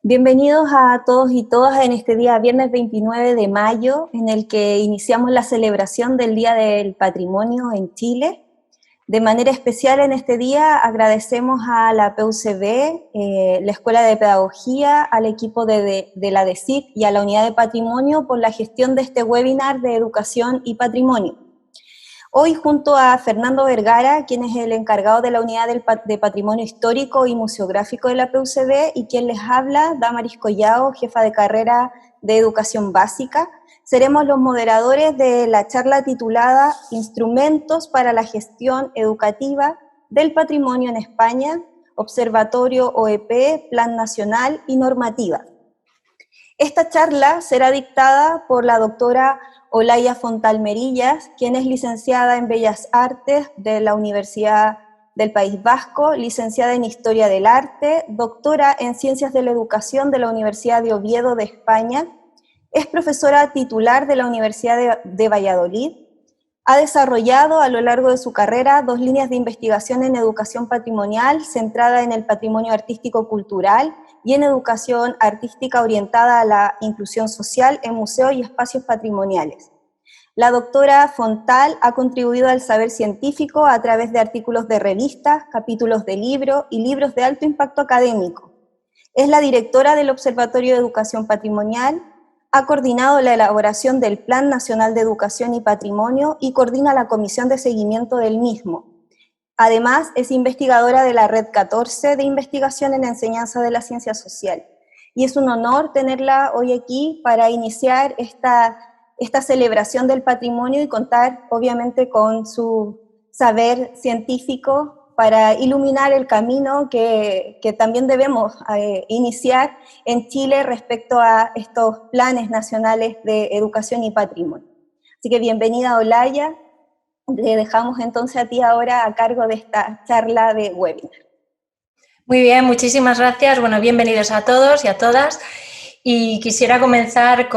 Bienvenidos a todos y todas en este día, viernes 29 de mayo, en el que iniciamos la celebración del Día del Patrimonio en Chile. De manera especial en este día agradecemos a la PUCB, la Escuela de Pedagogía, al equipo de la DECIC y a la Unidad de Patrimonio por la gestión de este webinar de educación y patrimonio. Hoy junto a Fernando Vergara, quien es el encargado de la Unidad de Patrimonio Histórico y Museográfico de la PUCB, y quien les habla, Damaris Collao, jefa de carrera de Educación Básica, seremos los moderadores de la charla titulada Instrumentos para la Gestión Educativa del Patrimonio en España, Observatorio OEP, Plan Nacional y Normativa. Esta charla será dictada por la doctora Olaya Fontalmerillas, quien es licenciada en Bellas Artes de la Universidad del País Vasco, licenciada en Historia del Arte, doctora en Ciencias de la Educación de la Universidad de Oviedo de España, es profesora titular de la Universidad de Valladolid, ha desarrollado a lo largo de su carrera 2 líneas de investigación en educación patrimonial centrada en el patrimonio artístico-cultural y en educación artística orientada a la inclusión social en museos y espacios patrimoniales. La doctora Fontal ha contribuido al saber científico a través de artículos de revistas, capítulos de libro y libros de alto impacto académico. Es la directora del Observatorio de Educación Patrimonial, ha coordinado la elaboración del Plan Nacional de Educación y Patrimonio y coordina la comisión de seguimiento del mismo. Además, es investigadora de la Red 14 de Investigación en Enseñanza de la Ciencia Social. Y es un honor tenerla hoy aquí para iniciar esta celebración del patrimonio y contar, obviamente, con su saber científico para iluminar el camino que también debemos iniciar en Chile respecto a estos planes nacionales de educación y patrimonio. Así que bienvenida, Olaya. Le dejamos entonces a ti ahora a cargo de esta charla de webinar. Muy bien, muchísimas gracias. Bueno, bienvenidos a todos y a todas. Y quisiera comenzar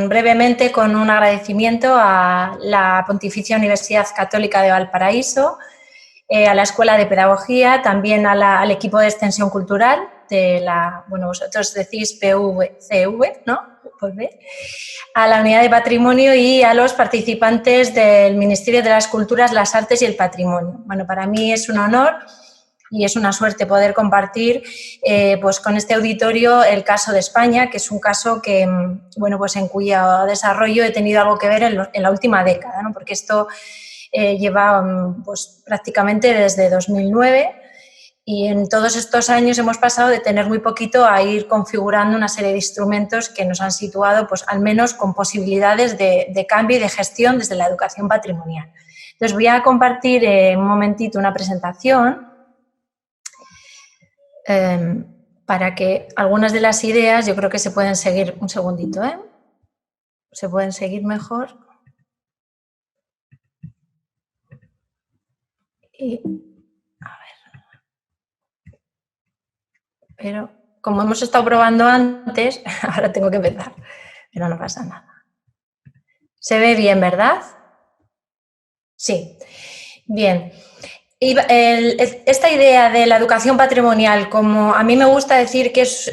brevemente con un agradecimiento a la Pontificia Universidad Católica de Valparaíso, a la Escuela de Pedagogía, también al equipo de Extensión Cultural de vosotros decís PVCV, ¿no? Pues a la Unidad de Patrimonio y a los participantes del Ministerio de las Culturas, las Artes y el Patrimonio. Bueno, para mí es un honor y es una suerte poder compartir pues con este auditorio el caso de España, que es un caso que, pues en cuyo desarrollo he tenido algo que ver en la última década, ¿no? Porque esto lleva pues, prácticamente desde 2009 y en todos estos años hemos pasado de tener muy poquito a ir configurando una serie de instrumentos que nos han situado pues, al menos con posibilidades de cambio y de gestión desde la educación patrimonial. Entonces voy a compartir un momentito una presentación para que algunas de las ideas yo creo que se pueden seguir, un segundito, se pueden seguir mejor. Y, a ver, pero como hemos estado probando antes, ahora tengo que empezar, pero no pasa nada. ¿Se ve bien, verdad? Sí. Bien. Y esta idea de la educación patrimonial, como a mí me gusta decir que es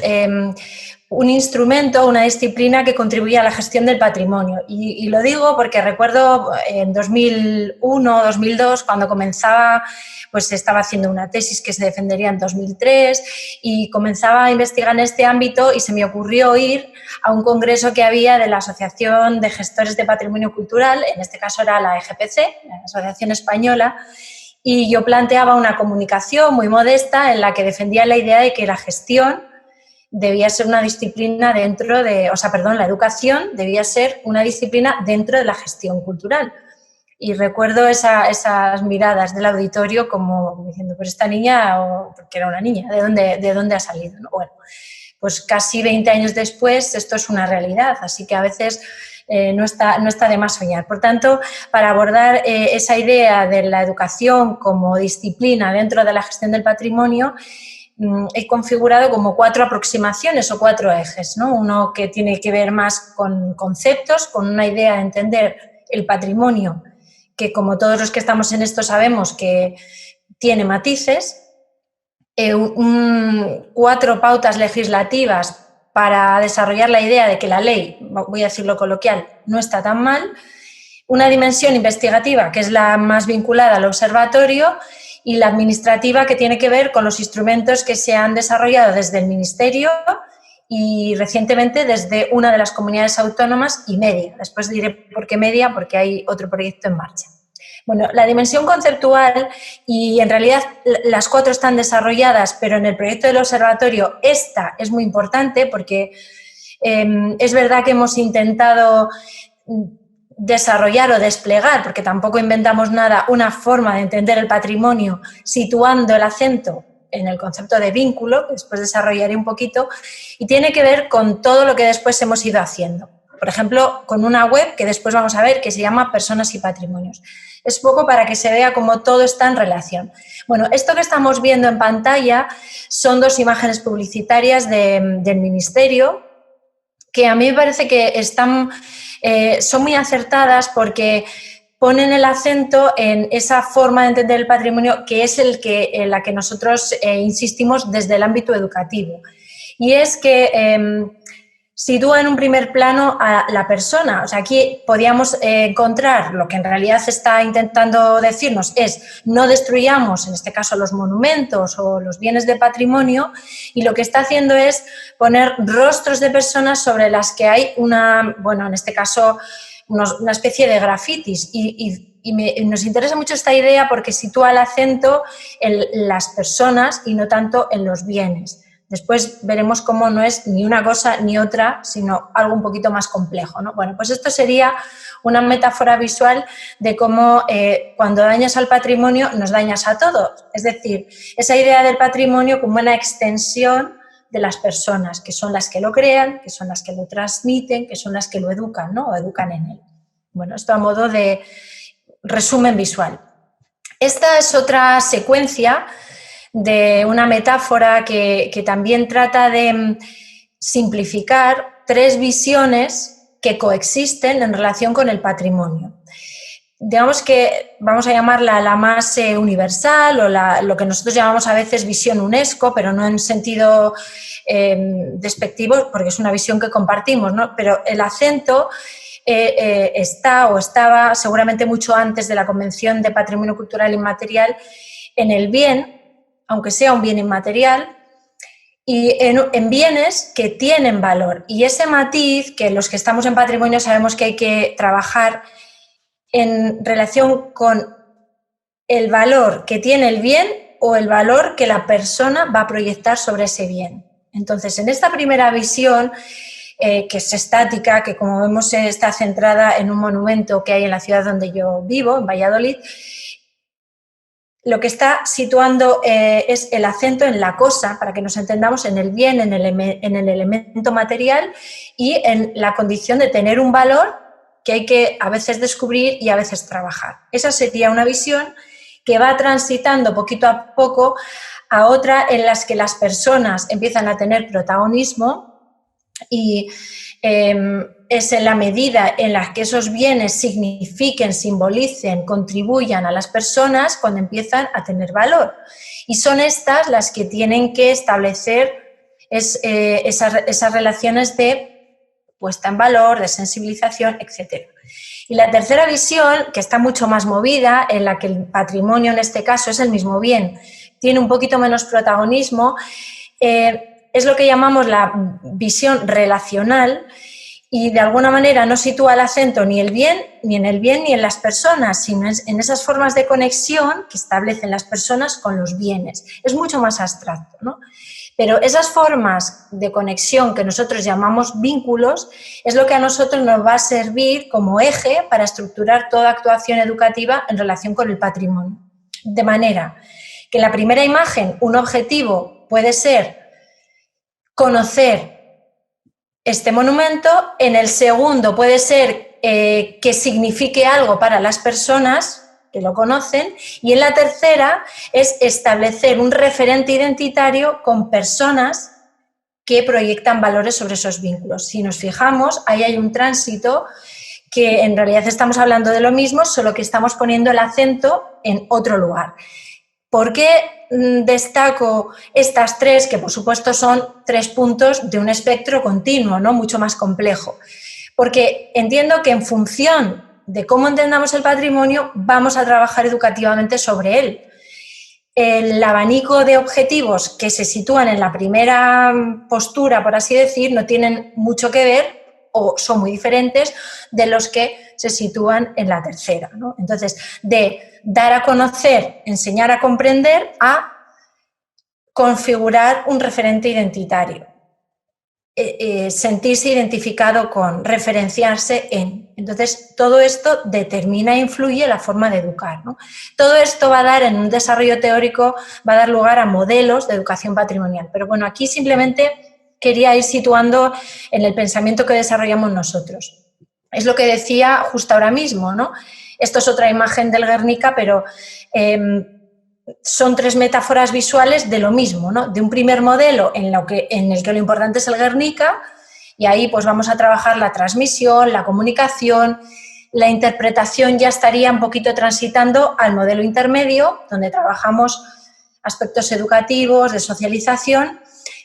un instrumento, una disciplina que contribuye a la gestión del patrimonio. Y lo digo porque recuerdo en 2001 o 2002, cuando comenzaba, pues estaba haciendo una tesis que se defendería en 2003 y comenzaba a investigar en este ámbito y se me ocurrió ir a un congreso que había de la Asociación de Gestores de Patrimonio Cultural, en este caso era la EGPC, la Asociación Española, y yo planteaba una comunicación muy modesta en la que defendía la idea de que la gestión debía ser una disciplina dentro de, la educación debía ser una disciplina dentro de la gestión cultural. Y recuerdo esas miradas del auditorio como diciendo, pues esta niña, porque era una niña, ¿de dónde ha salido? ¿No? Bueno, pues casi 20 años después esto es una realidad, así que a veces no está de más soñar. Por tanto, para abordar esa idea de la educación como disciplina dentro de la gestión del patrimonio, he configurado como 4 aproximaciones o 4 ejes, ¿no? Uno que tiene que ver más con conceptos, con una idea de entender el patrimonio, que como todos los que estamos en esto sabemos que tiene matices, 4 pautas legislativas para desarrollar la idea de que la ley, voy a decirlo coloquial, no está tan mal, una dimensión investigativa, que es la más vinculada al observatorio, y la administrativa, que tiene que ver con los instrumentos que se han desarrollado desde el Ministerio y recientemente desde una de las comunidades autónomas y media. Después diré por qué media, porque hay otro proyecto en marcha. Bueno, la dimensión conceptual, y en realidad las 4 están desarrolladas, pero en el proyecto del observatorio esta es muy importante porque es verdad que hemos intentado desarrollar o desplegar, porque tampoco inventamos nada, una forma de entender el patrimonio situando el acento en el concepto de vínculo, que después desarrollaré un poquito, y tiene que ver con todo lo que después hemos ido haciendo. Por ejemplo, con una web que después vamos a ver que se llama Personas y Patrimonios. Es poco para que se vea cómo todo está en relación. Bueno, esto que estamos viendo en pantalla son 2 imágenes publicitarias del Ministerio que a mí me parece que son muy acertadas porque ponen el acento en esa forma de entender el patrimonio que es en la que nosotros insistimos desde el ámbito educativo. Y es que sitúa en un primer plano a la persona. O sea, aquí podíamos encontrar lo que en realidad está intentando decirnos es no destruyamos, en este caso, los monumentos o los bienes de patrimonio, y lo que está haciendo es poner rostros de personas sobre las que hay en este caso, una especie de grafitis. Nos interesa mucho esta idea porque sitúa el acento en las personas y no tanto en los bienes. Después veremos cómo no es ni una cosa ni otra, sino algo un poquito más complejo, ¿no? Bueno, pues esto sería una metáfora visual de cómo cuando dañas al patrimonio nos dañas a todos. Es decir, esa idea del patrimonio como una extensión de las personas, que son las que lo crean, que son las que lo transmiten, que son las que lo educan, ¿no? O educan en él. Bueno, esto a modo de resumen visual. Esta es otra secuencia de una metáfora que también trata de simplificar 3 visiones que coexisten en relación con el patrimonio. Digamos que vamos a llamarla la más universal o lo que nosotros llamamos a veces visión UNESCO, pero no en sentido despectivo, porque es una visión que compartimos, ¿no? Pero el acento estaba seguramente mucho antes de la Convención de Patrimonio Cultural Inmaterial en el bien, aunque sea un bien inmaterial, y en bienes que tienen valor. Y ese matiz, que los que estamos en patrimonio sabemos que hay que trabajar en relación con el valor que tiene el bien o el valor que la persona va a proyectar sobre ese bien. Entonces, en esta primera visión, que es estática, que como vemos está centrada en un monumento que hay en la ciudad donde yo vivo, en Valladolid, lo que está situando es el acento en la cosa, para que nos entendamos, en el bien, en el elemento material y en la condición de tener un valor que hay que a veces descubrir y a veces trabajar. Esa sería una visión que va transitando poquito a poco a otra en las que las personas empiezan a tener protagonismo y es en la medida en la que esos bienes signifiquen, simbolicen, contribuyan a las personas cuando empiezan a tener valor. Y son estas las que tienen que establecer esas relaciones de puesta en valor, de sensibilización, etc. Y la tercera visión, que está mucho más movida, en la que el patrimonio en este caso es el mismo bien, tiene un poquito menos protagonismo, es lo que llamamos la visión relacional y de alguna manera no sitúa el acento ni en el bien ni en las personas, sino en esas formas de conexión que establecen las personas con los bienes. Es mucho más abstracto, ¿no? Pero esas formas de conexión que nosotros llamamos vínculos es lo que a nosotros nos va a servir como eje para estructurar toda actuación educativa en relación con el patrimonio. De manera que en la primera imagen un objetivo puede ser conocer este monumento, en el segundo puede ser que signifique algo para las personas que lo conocen, y en la tercera es establecer un referente identitario con personas que proyectan valores sobre esos vínculos. Si nos fijamos, ahí hay un tránsito que en realidad estamos hablando de lo mismo, solo que estamos poniendo el acento en otro lugar. ¿Por qué destaco estas tres, que por supuesto son 3 puntos de un espectro continuo, ¿no? Mucho más complejo? Porque entiendo que en función de cómo entendamos el patrimonio, vamos a trabajar educativamente sobre él. El abanico de objetivos que se sitúan en la primera postura, por así decir, no tienen mucho que ver o son muy diferentes de los que se sitúan en la tercera, ¿no? Entonces, de dar a conocer, enseñar a comprender, a configurar un referente identitario. Sentirse identificado con, referenciarse en. Entonces, todo esto determina e influye la forma de educar, ¿no? Todo esto va a dar, en un desarrollo teórico, va a dar lugar a modelos de educación patrimonial. Pero bueno, aquí simplemente quería ir situando en el pensamiento que desarrollamos nosotros. Es lo que decía justo ahora mismo, ¿no? Esto es otra imagen del Guernica, pero son 3 metáforas visuales de lo mismo, ¿no? De un primer modelo en el que lo importante es el Guernica, y ahí pues vamos a trabajar la transmisión, la comunicación, la interpretación ya estaría un poquito transitando al modelo intermedio, donde trabajamos aspectos educativos, de socialización,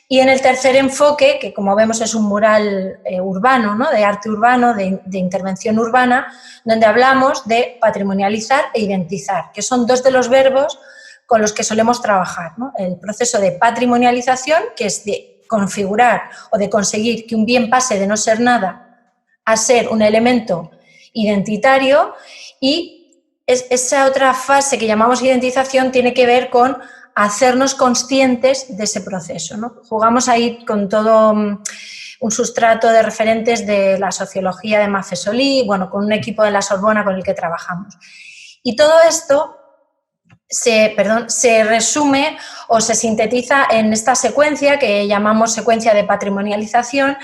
y en el tercer enfoque, que como vemos es un mural urbano, ¿no? De arte urbano, de intervención urbana, donde hablamos de patrimonializar e identizar, que son 2 de los verbos con los que solemos trabajar, ¿no? El proceso de patrimonialización, que es de configurar o de conseguir que un bien pase de no ser nada a ser un elemento identitario, y esa otra fase que llamamos identización tiene que ver con hacernos conscientes de ese proceso, ¿no? Jugamos ahí con todo un sustrato de referentes de la sociología de Maffesoli, bueno, con un equipo de la Sorbona con el que trabajamos. Y todo esto se resume o se sintetiza en esta secuencia que llamamos secuencia de patrimonialización,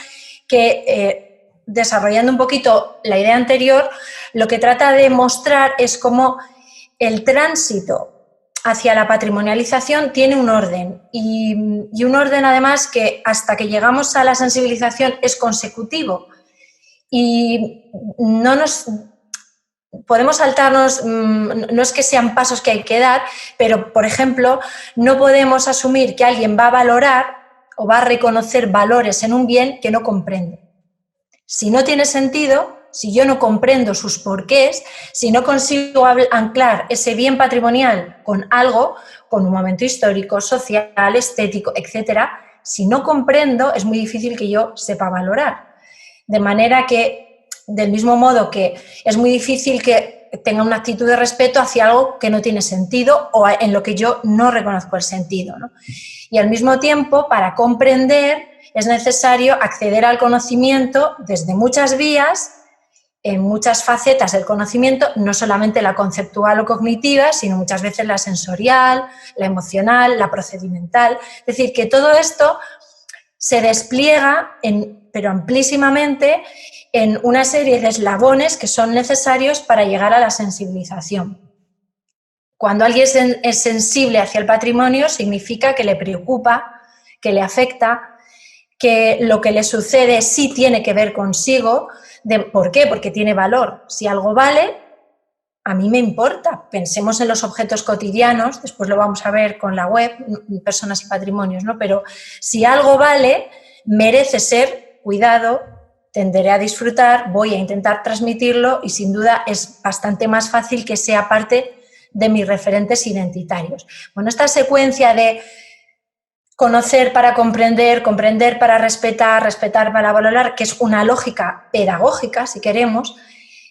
que desarrollando un poquito la idea anterior, lo que trata de mostrar es cómo el tránsito hacia la patrimonialización tiene un orden, y un orden además que hasta que llegamos a la sensibilización es consecutivo, y no nos podemos saltarnos, no es que sean pasos que hay que dar, pero por ejemplo no podemos asumir que alguien va a valorar o va a reconocer valores en un bien que no comprende. Si no tiene sentido, si yo no comprendo sus porqués, si no consigo anclar ese bien patrimonial con algo, con un momento histórico, social, estético, etcétera, si no comprendo, es muy difícil que yo sepa valorar. De manera que, del mismo modo que es muy difícil que tenga una actitud de respeto hacia algo que no tiene sentido o en lo que yo no reconozco el sentido, ¿no? Y al mismo tiempo, para comprender, es necesario acceder al conocimiento desde muchas vías, en muchas facetas del conocimiento, no solamente la conceptual o cognitiva, sino muchas veces la sensorial, la emocional, la procedimental. Es decir, que todo esto se despliega, pero amplísimamente, en una serie de eslabones que son necesarios para llegar a la sensibilización. Cuando alguien es sensible hacia el patrimonio, significa que le preocupa, que le afecta, que lo que le sucede sí tiene que ver consigo. ¿Por qué? Porque tiene valor. Si algo vale, a mí me importa. Pensemos en los objetos cotidianos, después lo vamos a ver con la web, personas y patrimonios, ¿no? Pero si algo vale, merece ser cuidado, tenderé a disfrutar, voy a intentar transmitirlo, y sin duda es bastante más fácil que sea parte de mis referentes identitarios. Bueno, esta secuencia de conocer para comprender, comprender para respetar, respetar para valorar, que es una lógica pedagógica, si queremos,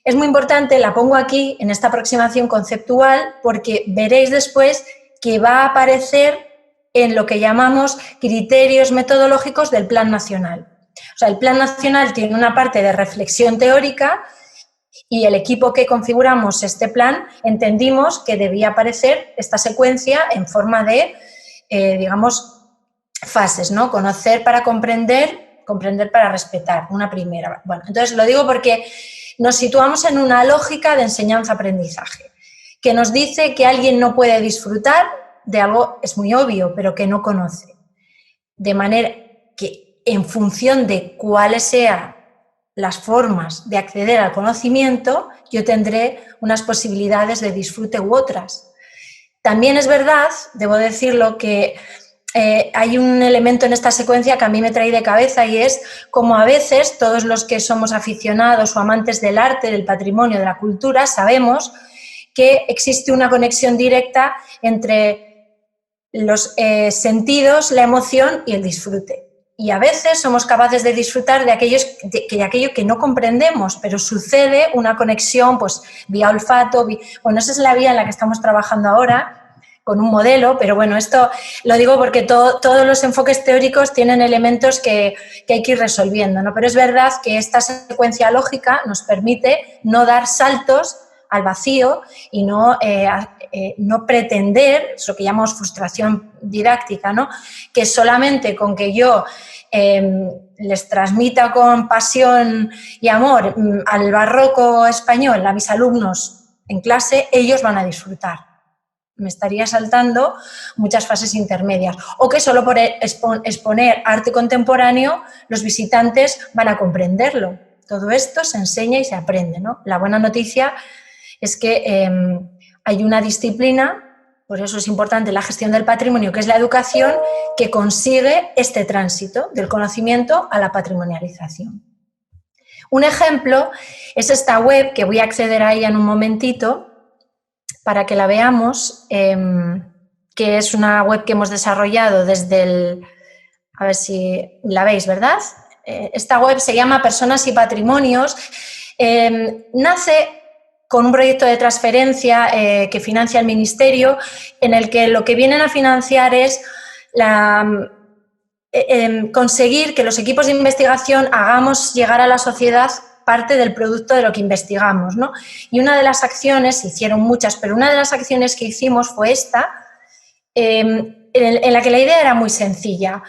es muy importante. La pongo aquí en esta aproximación conceptual porque veréis después que va a aparecer en lo que llamamos criterios metodológicos del Plan Nacional. O sea, el Plan Nacional tiene una parte de reflexión teórica, y el equipo que configuramos este plan entendimos que debía aparecer esta secuencia en forma de, digamos, fases, ¿no? Conocer para comprender, comprender para respetar, una primera. Bueno, entonces lo digo porque nos situamos en una lógica de enseñanza-aprendizaje, que nos dice que alguien no puede disfrutar de algo, es muy obvio, pero que no conoce. De manera que en función de cuáles sean las formas de acceder al conocimiento, yo tendré unas posibilidades de disfrute u otras. También es verdad, debo decirlo, que hay un elemento en esta secuencia que a mí me trae de cabeza y es como a veces todos los que somos aficionados o amantes del arte, del patrimonio, de la cultura, sabemos que existe una conexión directa entre los sentidos, la emoción y el disfrute. Y a veces somos capaces de disfrutar de aquello que no comprendemos, pero sucede una conexión pues, vía olfato, bueno, esa es la vía en la que estamos trabajando ahora, con un modelo, pero bueno, esto lo digo porque todos los enfoques teóricos tienen elementos que hay que ir resolviendo, ¿no? Pero es verdad que esta secuencia lógica nos permite no dar saltos al vacío y no pretender, es lo que llamamos frustración didáctica, ¿no? Que solamente con que yo les transmita con pasión y amor al barroco español a mis alumnos en clase, ellos van a disfrutar. Me estaría saltando muchas fases intermedias. O que solo por exponer arte contemporáneo los visitantes van a comprenderlo. Todo esto se enseña y se aprende, ¿no? La buena noticia es que hay una disciplina, por eso es importante la gestión del patrimonio, que es la educación, que consigue este tránsito del conocimiento a la patrimonialización. Un ejemplo es esta web, que voy a acceder a ella en un momentito, para que la veamos, que es una web que hemos desarrollado desde el... A ver si la veis, ¿verdad? Esta web se llama Personas y Patrimonios. Nace con un proyecto de transferencia que financia el Ministerio, en el que lo que vienen a financiar es conseguir que los equipos de investigación hagamos llegar a la sociedad parte del producto de lo que investigamos, ¿no? Y una de las acciones, se hicieron muchas, pero una de las acciones que hicimos fue esta, en la que la idea era muy sencilla.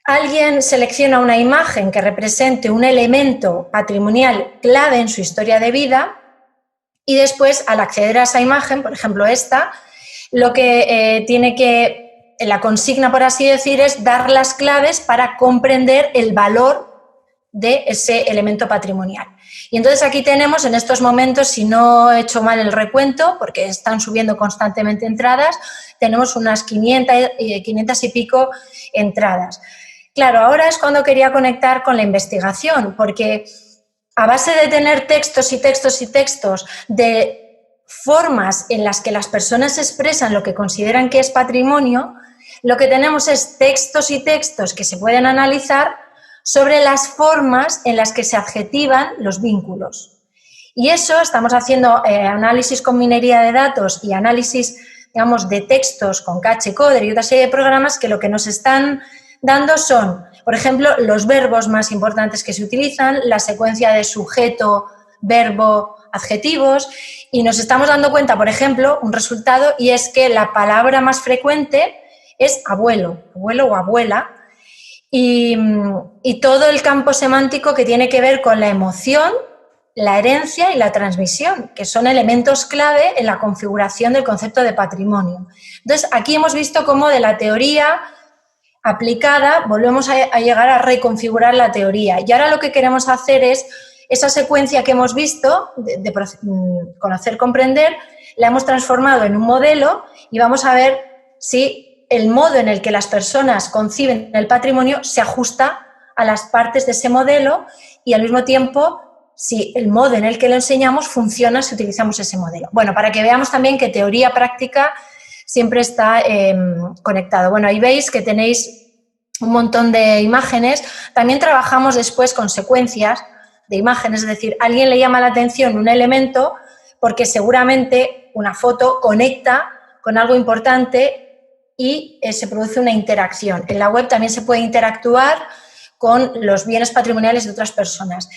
Alguien selecciona una imagen que represente un elemento patrimonial clave en su historia de vida y después, al acceder a esa imagen, por ejemplo esta, lo que tiene que, la consigna, por así decir, es dar las claves para comprender el valor de ese elemento patrimonial. Y entonces aquí tenemos en estos momentos, si no he hecho mal el recuento, porque están subiendo constantemente entradas, tenemos unas 500 y pico entradas. Claro, ahora es cuando quería conectar con la investigación, porque a base de tener textos y textos y textos de formas en las que las personas expresan lo que consideran que es patrimonio, lo que tenemos es textos y textos que se pueden analizar sobre las formas en las que se adjetivan los vínculos. Y eso estamos haciendo análisis con minería de datos y análisis, digamos, de textos con Cache, Coder y otra serie de programas que lo que nos están dando son, por ejemplo, los verbos más importantes que se utilizan, la secuencia de sujeto, verbo, adjetivos, y nos estamos dando cuenta, por ejemplo, un resultado, y es que la palabra más frecuente es abuelo, abuelo o abuela, y todo el campo semántico que tiene que ver con la emoción, la herencia y la transmisión, que son elementos clave en la configuración del concepto de patrimonio. Entonces, aquí hemos visto cómo de la teoría aplicada volvemos a llegar a reconfigurar la teoría. Y ahora lo que queremos hacer es esa secuencia que hemos visto, de conocer, comprender, la hemos transformado en un modelo y vamos a ver si el modo en el que las personas conciben el patrimonio se ajusta a las partes de ese modelo y al mismo tiempo si el modo en el que lo enseñamos funciona si utilizamos ese modelo. Bueno, para que veamos también que teoría práctica siempre está conectado. Bueno, ahí veis que tenéis un montón de imágenes. También trabajamos después con secuencias de imágenes, es decir, a alguien le llama la atención un elemento porque seguramente una foto conecta con algo importante y se produce una interacción. En la web también se puede interactuar con los bienes patrimoniales de otras personas.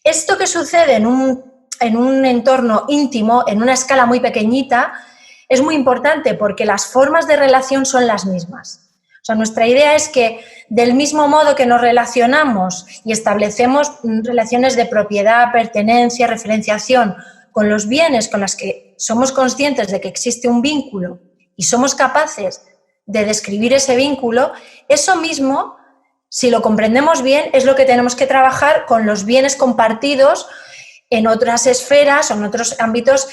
Esto que sucede en un entorno íntimo, en una escala muy pequeñita, es muy importante porque las formas de relación son las mismas. O sea, nuestra idea es que del mismo modo que nos relacionamos y establecemos relaciones de propiedad, pertenencia, referenciación con los bienes con los que somos conscientes de que existe un vínculo y somos capaces de describir ese vínculo, eso mismo, si lo comprendemos bien, es lo que tenemos que trabajar con los bienes compartidos en otras esferas o en otros ámbitos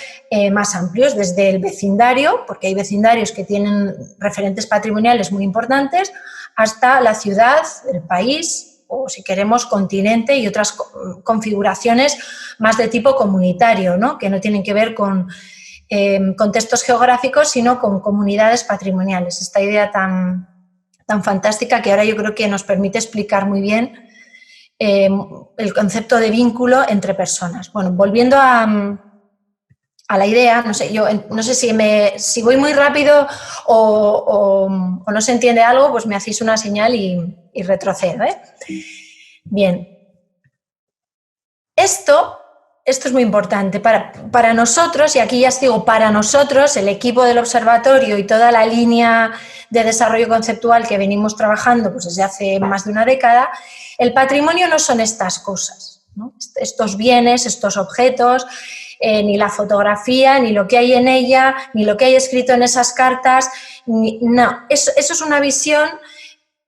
más amplios, desde el vecindario, porque hay vecindarios que tienen referentes patrimoniales muy importantes, hasta la ciudad, el país o, si queremos, continente y otras configuraciones más de tipo comunitario, ¿no? Que no tienen que ver con contextos geográficos, sino con comunidades patrimoniales. Esta idea tan fantástica que ahora yo creo que nos permite explicar muy bien el concepto de vínculo entre personas. Bueno, volviendo a la idea, no sé, yo no sé si voy muy rápido o no se entiende algo, pues me hacéis una señal y retrocedo, ¿eh? Bien. Esto es muy importante para nosotros, y aquí ya os digo, para nosotros, el equipo del observatorio y toda la línea de desarrollo conceptual que venimos trabajando pues desde hace más de una década, el patrimonio no son estas cosas, ¿no? Estos bienes, estos objetos, ni la fotografía, ni lo que hay en ella, ni lo que hay escrito en esas cartas, no, eso es una visión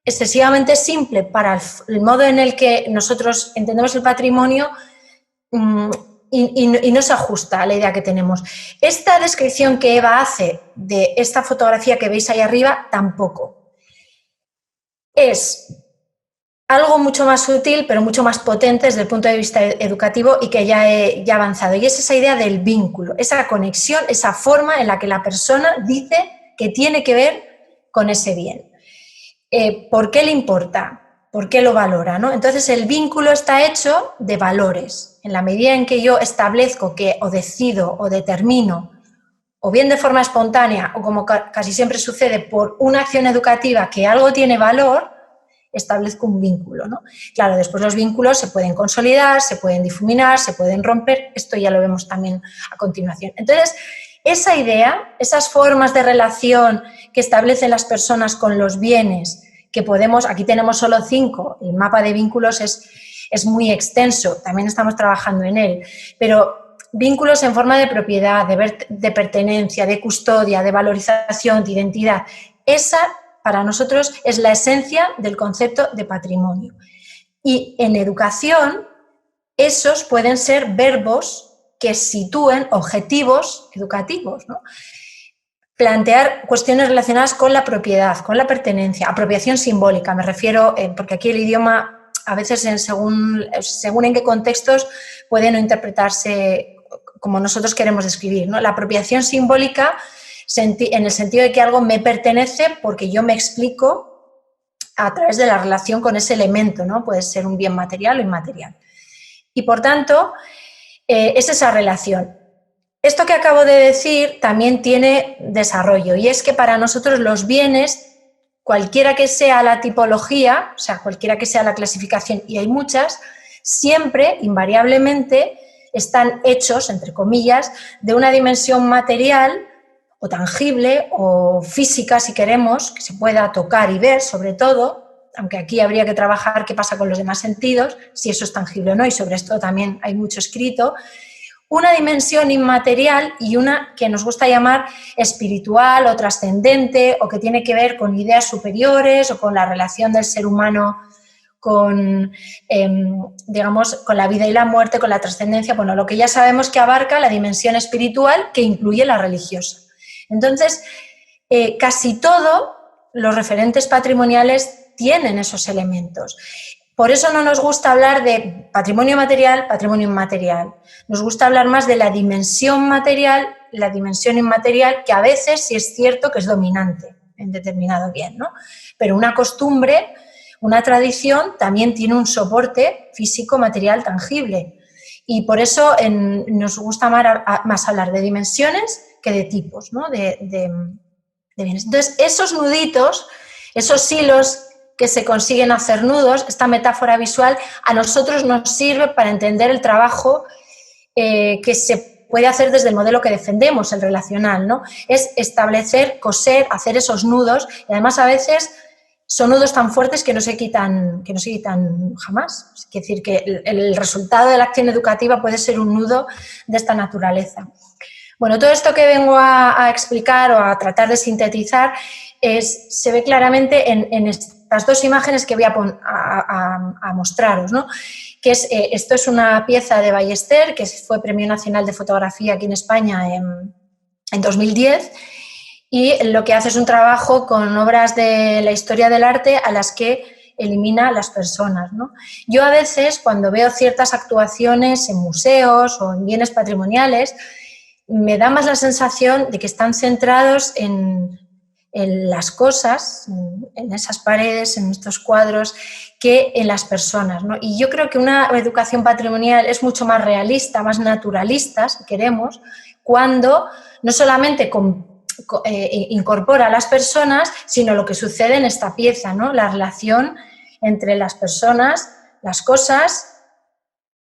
excesivamente simple para el modo en el que nosotros entendemos el patrimonio, y no se ajusta a la idea que tenemos. Esta descripción que Eva hace de esta fotografía que veis ahí arriba, tampoco. Es algo mucho más sutil, pero mucho más potente desde el punto de vista educativo y que ya he avanzado. Y es esa idea del vínculo, esa conexión, esa forma en la que la persona dice que tiene que ver con ese bien. ¿Por qué le importa? ¿Por qué lo valora, ¿no? Entonces, el vínculo está hecho de valores. En la medida en que yo establezco que o decido o determino, o bien de forma espontánea o como casi siempre sucede por una acción educativa, que algo tiene valor, establezco un vínculo, ¿no? Claro, después los vínculos se pueden consolidar, se pueden difuminar, se pueden romper, esto ya lo vemos también a continuación. Entonces, esa idea, esas formas de relación que establecen las personas con los bienes, que podemos, aquí tenemos solo 5, el mapa de vínculos es muy extenso, también estamos trabajando en él, pero vínculos en forma de propiedad, de pertenencia, de custodia, de valorización, de identidad, esa para nosotros es la esencia del concepto de patrimonio. Y en educación, esos pueden ser verbos que sitúen objetivos educativos, ¿no? Plantear cuestiones relacionadas con la propiedad, con la pertenencia, apropiación simbólica, me refiero, porque aquí el idioma a veces según en qué contextos puede no interpretarse como nosotros queremos describir, ¿no? La apropiación simbólica en el sentido de que algo me pertenece porque yo me explico a través de la relación con ese elemento, ¿no? Puede ser un bien material o inmaterial. Y por tanto, es esa relación. Esto que acabo de decir también tiene desarrollo, y es que para nosotros los bienes, cualquiera que sea la tipología, o sea, cualquiera que sea la clasificación, y hay muchas, siempre, invariablemente, están hechos, entre comillas, de una dimensión material o tangible o física, si queremos, que se pueda tocar y ver, sobre todo, aunque aquí habría que trabajar qué pasa con los demás sentidos, si eso es tangible o no, y sobre esto también hay mucho escrito. Una dimensión inmaterial y una que nos gusta llamar espiritual o trascendente, o que tiene que ver con ideas superiores o con la relación del ser humano con, digamos, con la vida y la muerte, con la trascendencia, bueno, lo que ya sabemos que abarca la dimensión espiritual, que incluye la religiosa. Entonces, casi todos los referentes patrimoniales tienen esos elementos. Por eso no nos gusta hablar de patrimonio material, patrimonio inmaterial. Nos gusta hablar más de la dimensión material, la dimensión inmaterial, que a veces sí es cierto que es dominante en determinado bien, ¿no? Pero una costumbre, una tradición, también tiene un soporte físico, material, tangible. Y por eso nos gusta más hablar de dimensiones que de tipos, ¿no? de bienes. Entonces, esos nuditos, esos hilos que se consiguen hacer nudos, esta metáfora visual, a nosotros nos sirve para entender el trabajo que se puede hacer desde el modelo que defendemos, el relacional, ¿no? Es establecer, coser, hacer esos nudos, y además a veces son nudos tan fuertes que no se quitan jamás. Es decir, que el resultado de la acción educativa puede ser un nudo de esta naturaleza. Bueno, todo esto que vengo a explicar o a tratar de sintetizar se ve claramente en estas dos imágenes que voy a mostraros, ¿no? Que esto es una pieza de Ballester, que fue Premio Nacional de Fotografía aquí en España en 2010, y lo que hace es un trabajo con obras de la historia del arte a las que elimina a las personas, ¿no? Yo a veces, cuando veo ciertas actuaciones en museos o en bienes patrimoniales, me da más la sensación de que están centrados en las cosas, en esas paredes, en estos cuadros, que en las personas, ¿no? Y yo creo que una educación patrimonial es mucho más realista, más naturalista, si queremos, cuando no solamente incorpora a las personas, sino lo que sucede en esta pieza, ¿no? La relación entre las personas, las cosas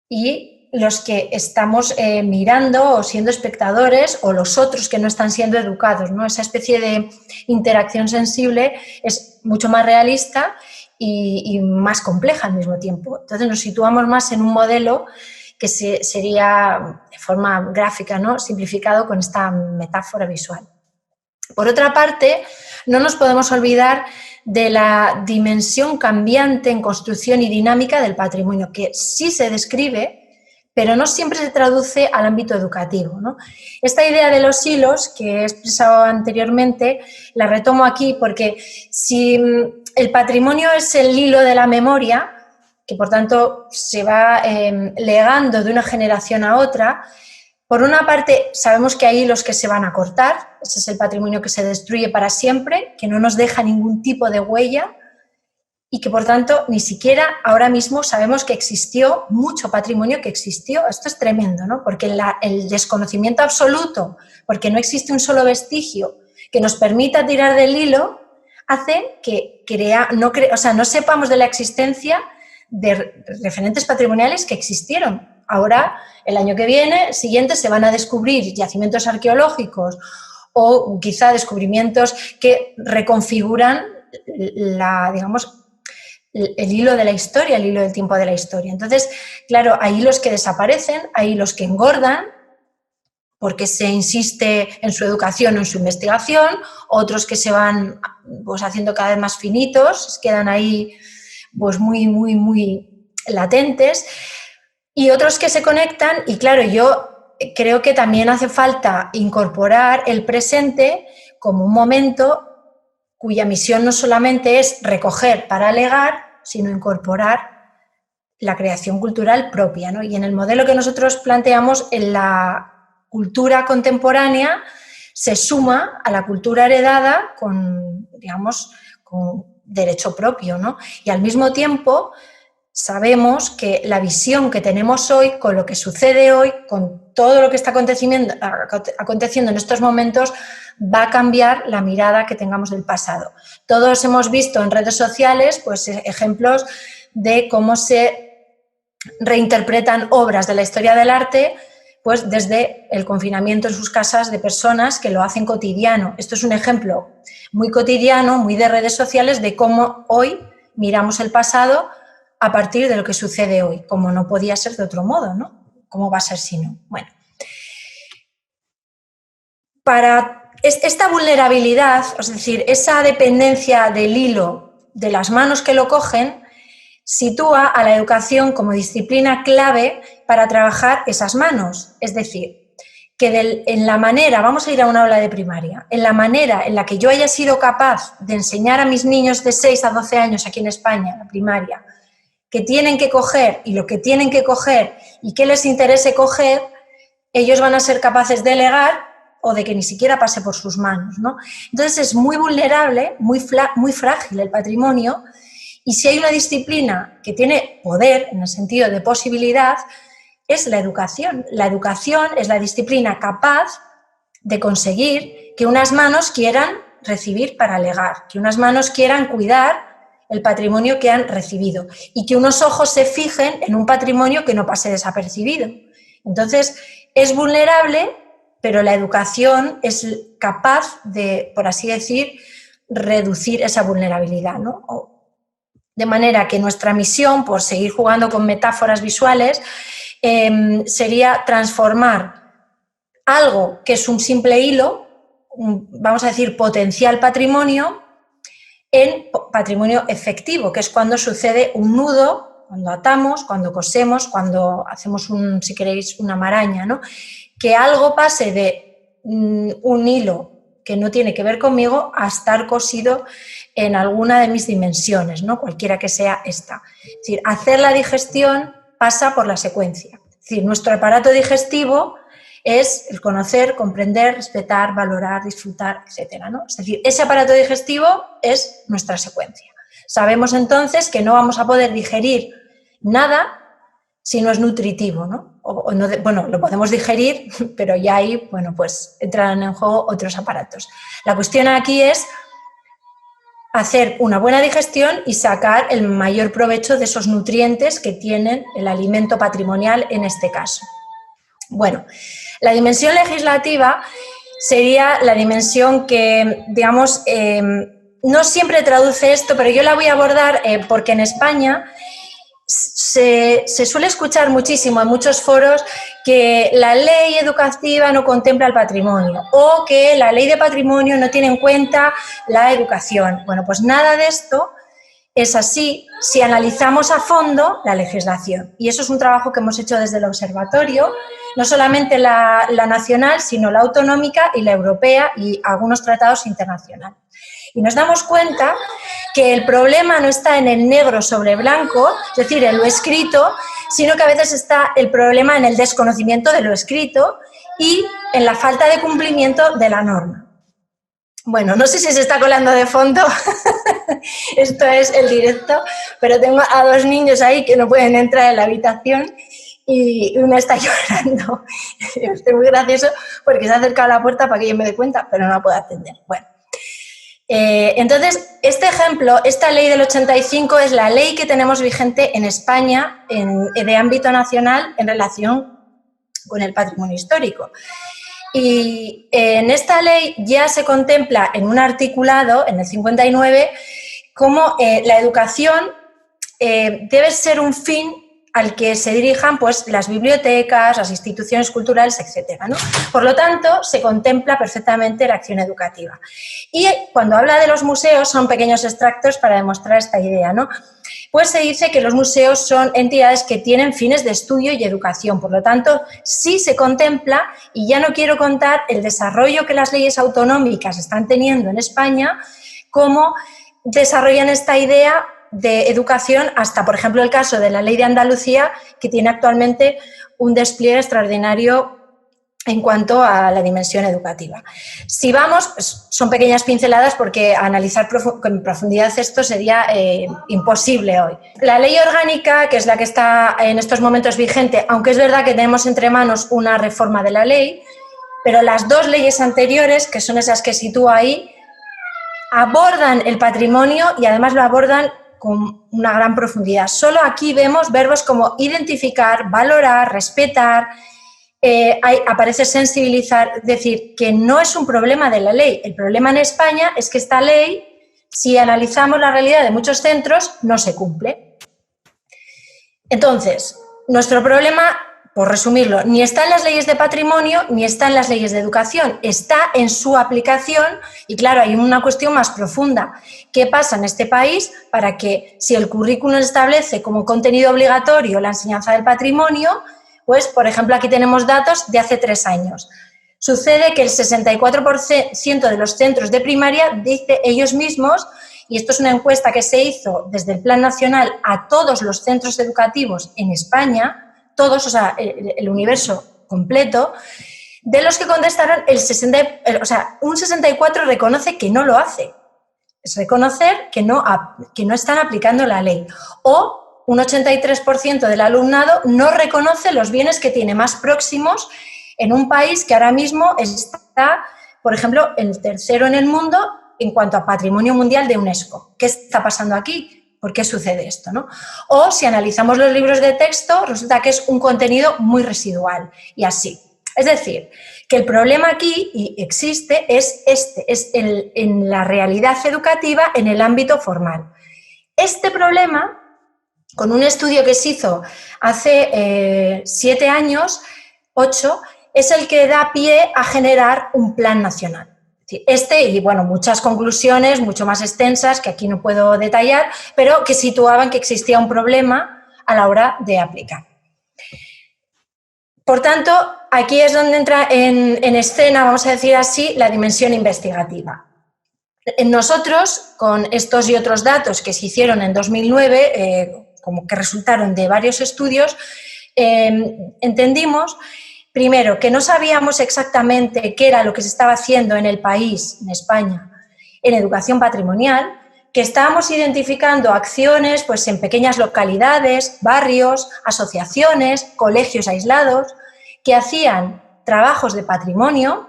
y los que estamos mirando o siendo espectadores, o los otros que no están siendo educados, ¿no? Esa especie de interacción sensible es mucho más realista y más compleja al mismo tiempo. Entonces nos situamos más en un modelo que sería de forma gráfica, ¿no? Simplificado con esta metáfora visual. Por otra parte, no nos podemos olvidar de la dimensión cambiante en construcción y dinámica del patrimonio, que sí se describe, pero no siempre se traduce al ámbito educativo, ¿no? Esta idea de los hilos, que he expresado anteriormente, la retomo aquí porque si el patrimonio es el hilo de la memoria, que por tanto se va legando de una generación a otra, por una parte sabemos que hay hilos que se van a cortar, ese es el patrimonio que se destruye para siempre, que no nos deja ningún tipo de huella, y que por tanto ni siquiera ahora mismo sabemos que existió mucho patrimonio que existió. Esto es tremendo, ¿no? Porque el desconocimiento absoluto, porque no existe un solo vestigio que nos permita tirar del hilo, hace que no sepamos de la existencia de referentes patrimoniales que existieron. Ahora, el año que viene, el siguiente, se van a descubrir yacimientos arqueológicos o quizá descubrimientos que reconfiguran el hilo de la historia, el hilo del tiempo de la historia. Entonces, claro, hay hilos que desaparecen, hay hilos que engordan porque se insiste en su educación o en su investigación, otros que se van pues haciendo cada vez más finitos, quedan ahí pues muy, muy, muy latentes, y otros que se conectan, y claro, yo creo que también hace falta incorporar el presente como un momento cuya misión no solamente es recoger para legar, sino incorporar la creación cultural propia, ¿no? Y en el modelo que nosotros planteamos, en la cultura contemporánea se suma a la cultura heredada con derecho propio, ¿no? Y al mismo tiempo sabemos que la visión que tenemos hoy, con lo que sucede hoy, con todo lo que está aconteciendo en estos momentos, va a cambiar la mirada que tengamos del pasado. Todos hemos visto en redes sociales pues, ejemplos de cómo se reinterpretan obras de la historia del arte pues, desde el confinamiento en sus casas de personas que lo hacen cotidiano. Esto es un ejemplo muy cotidiano, muy de redes sociales, de cómo hoy miramos el pasado a partir de lo que sucede hoy, como no podía ser de otro modo, ¿no? ¿Cómo va a ser si no? Bueno, para esta vulnerabilidad, es decir, esa dependencia del hilo de las manos que lo cogen, sitúa a la educación como disciplina clave para trabajar esas manos. Es decir, que en la manera, vamos a ir a una aula de primaria, en la manera en la que yo haya sido capaz de enseñar a mis niños de 6 a 12 años aquí en España, la primaria, que tienen que coger y lo que tienen que coger y qué les interese coger, ellos van a ser capaces de legar o de que ni siquiera pase por sus manos, ¿no? Entonces es muy vulnerable, muy frágil el patrimonio, y si hay una disciplina que tiene poder en el sentido de posibilidad, es la educación. La educación es la disciplina capaz de conseguir que unas manos quieran recibir para legar, que unas manos quieran cuidar el patrimonio que han recibido y que unos ojos se fijen en un patrimonio que no pase desapercibido. Entonces, es vulnerable, pero la educación es capaz de, por así decir, reducir esa vulnerabilidad, ¿no? De manera que nuestra misión, por seguir jugando con metáforas visuales, sería transformar algo que es un simple hilo, vamos a decir potencial patrimonio, en patrimonio efectivo, que es cuando sucede un nudo, cuando atamos, cuando cosemos, cuando hacemos, si queréis, una maraña, ¿no? Que algo pase de un hilo que no tiene que ver conmigo a estar cosido en alguna de mis dimensiones, ¿no? Cualquiera que sea esta. Es decir, hacer la digestión pasa por la secuencia. Es decir, nuestro aparato digestivo es el conocer, comprender, respetar, valorar, disfrutar, etcétera, ¿no? Es decir, ese aparato digestivo es nuestra secuencia. Sabemos entonces que no vamos a poder digerir nada si no es nutritivo, ¿no? Bueno, lo podemos digerir, pero ya ahí, bueno, pues entrarán en juego otros aparatos. La cuestión aquí es hacer una buena digestión y sacar el mayor provecho de esos nutrientes que tienen el alimento patrimonial en este caso. Bueno, la dimensión legislativa sería la dimensión que, digamos, no siempre traduce esto, pero yo la voy a abordar porque en España se suele escuchar muchísimo en muchos foros que la ley educativa no contempla el patrimonio o que la ley de patrimonio no tiene en cuenta la educación. Bueno, pues nada de esto es así si analizamos a fondo la legislación. Y eso es un trabajo que hemos hecho desde el observatorio, no solamente la nacional, sino la autonómica y la europea y algunos tratados internacionales. Y nos damos cuenta que el problema no está en el negro sobre blanco, es decir, en lo escrito, sino que a veces está el problema en el desconocimiento de lo escrito y en la falta de cumplimiento de la norma. Bueno, no sé si se está colando de fondo, esto es el directo, pero tengo a dos niños ahí que no pueden entrar en la habitación y una está llorando. Es muy gracioso porque se ha acercado a la puerta para que yo me dé cuenta, pero no la puedo atender. Bueno. Entonces, este ejemplo, esta ley del 85 es la ley que tenemos vigente en España de ámbito nacional en relación con el patrimonio histórico. Y en esta ley ya se contempla en un articulado, en el 59, cómo la educación debe ser un fin al que se dirijan pues, las bibliotecas, las instituciones culturales, etcétera, ¿no? Por lo tanto, se contempla perfectamente la acción educativa. Y cuando habla de los museos, son pequeños extractos para demostrar esta idea, ¿no? Pues se dice que los museos son entidades que tienen fines de estudio y educación. Por lo tanto, sí se contempla, y ya no quiero contar el desarrollo que las leyes autonómicas están teniendo en España, cómo desarrollan esta idea de educación hasta, por ejemplo, el caso de la Ley de Andalucía, que tiene actualmente un despliegue extraordinario en cuanto a la dimensión educativa. Si vamos, pues son pequeñas pinceladas porque analizar con profundidad esto sería imposible hoy. La ley orgánica, que es la que está en estos momentos vigente, aunque es verdad que tenemos entre manos una reforma de la ley, pero las dos leyes anteriores, que son esas que sitúo ahí, abordan el patrimonio y además lo abordan con una gran profundidad. Solo aquí vemos verbos como identificar, valorar, respetar, aparece sensibilizar, es decir, que no es un problema de la ley. El problema en España es que esta ley, si analizamos la realidad de muchos centros, no se cumple. Entonces, nuestro problema, por resumirlo, ni está en las leyes de patrimonio ni está en las leyes de educación, está en su aplicación y claro, hay una cuestión más profunda. ¿Qué pasa en este país para que si el currículum establece como contenido obligatorio la enseñanza del patrimonio, pues por ejemplo aquí tenemos datos de hace 3 años. Sucede que el 64% de los centros de primaria dice ellos mismos, y esto es una encuesta que se hizo desde el Plan Nacional a todos los centros educativos en España, todos, o sea, el universo completo, de los que contestaron, un 64% reconoce que no lo hace. Es reconocer que no están aplicando la ley. O un 83% del alumnado no reconoce los bienes que tiene más próximos en un país que ahora mismo está, por ejemplo, el tercero en el mundo en cuanto a patrimonio mundial de UNESCO. ¿Qué está pasando aquí? ¿Por qué sucede esto, no? O si analizamos los libros de texto, resulta que es un contenido muy residual y así. Es decir, que el problema aquí, y existe, es en la realidad educativa en el ámbito formal. Este problema, con un estudio que se hizo hace 7 años, 8, es el que da pie a generar un plan nacional. Es y bueno, muchas conclusiones mucho más extensas que aquí no puedo detallar, pero que situaban que existía un problema a la hora de aplicar. Por tanto, aquí es donde entra en escena, vamos a decir así, la dimensión investigativa. Nosotros, con estos y otros datos que se hicieron en 2009, como que resultaron de varios estudios, entendimos, primero, que no sabíamos exactamente qué era lo que se estaba haciendo en el país, en España, en educación patrimonial, que estábamos identificando acciones pues, en pequeñas localidades, barrios, asociaciones, colegios aislados, que hacían trabajos de patrimonio,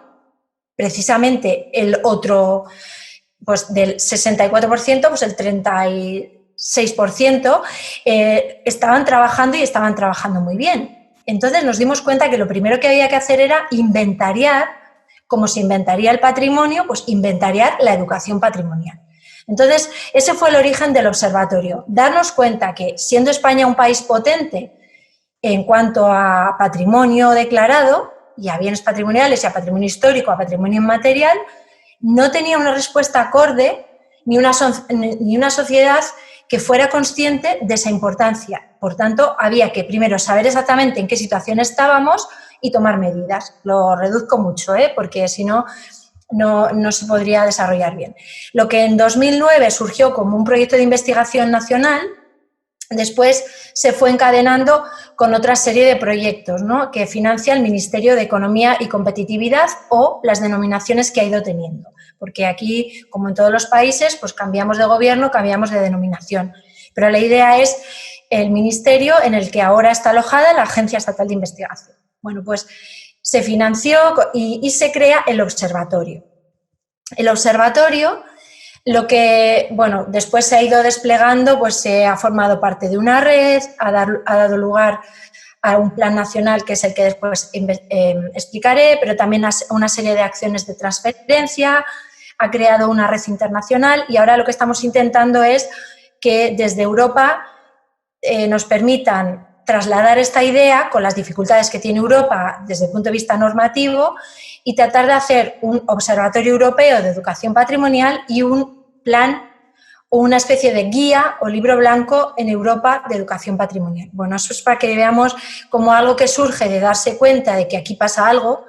precisamente el otro, pues del 64%, pues el 36% estaban trabajando y estaban trabajando muy bien. Entonces nos dimos cuenta que lo primero que había que hacer era inventariar, como se inventaría el patrimonio, pues inventariar la educación patrimonial. Entonces, ese fue el origen del observatorio, darnos cuenta que, siendo España un país potente en cuanto a patrimonio declarado, y a bienes patrimoniales, y a patrimonio histórico, a patrimonio inmaterial, no tenía una respuesta acorde ni una sociedad que fuera consciente de esa importancia. Por tanto, había que primero saber exactamente en qué situación estábamos y tomar medidas. Lo reduzco mucho, porque si no, no se podría desarrollar bien. Lo que en 2009 surgió como un proyecto de investigación nacional, después se fue encadenando con otra serie de proyectos, ¿no?, que financia el Ministerio de Economía y Competitividad o las denominaciones que ha ido teniendo. Porque aquí, como en todos los países, pues cambiamos de gobierno, cambiamos de denominación. Pero la idea es el ministerio en el que ahora está alojada la Agencia Estatal de Investigación. Bueno, pues se financió y se crea el observatorio. El observatorio, lo que, bueno, después se ha ido desplegando, pues se ha formado parte de una red, ha dado lugar a un plan nacional que es el que después explicaré, pero también a una serie de acciones de transferencia, ha creado una red internacional y ahora lo que estamos intentando es que desde Europa nos permitan trasladar esta idea con las dificultades que tiene Europa desde el punto de vista normativo y tratar de hacer un observatorio europeo de educación patrimonial y un plan o una especie de guía o libro blanco en Europa de educación patrimonial. Bueno, eso es para que veamos como algo que surge de darse cuenta de que aquí pasa algo,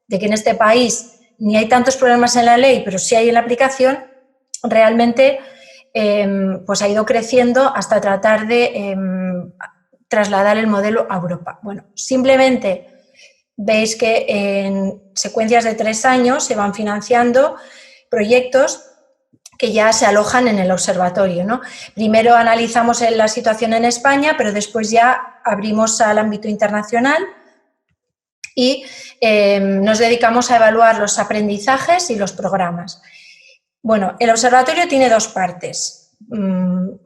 de que en este país ni hay tantos problemas en la ley, pero sí hay en la aplicación, realmente pues ha ido creciendo hasta tratar de trasladar el modelo a Europa. Bueno, simplemente veis que en secuencias de 3 años se van financiando proyectos que ya se alojan en el observatorio, ¿no? Primero analizamos la situación en España, pero después ya abrimos al ámbito internacional y nos dedicamos a evaluar los aprendizajes y los programas. Bueno, el observatorio tiene 2 partes,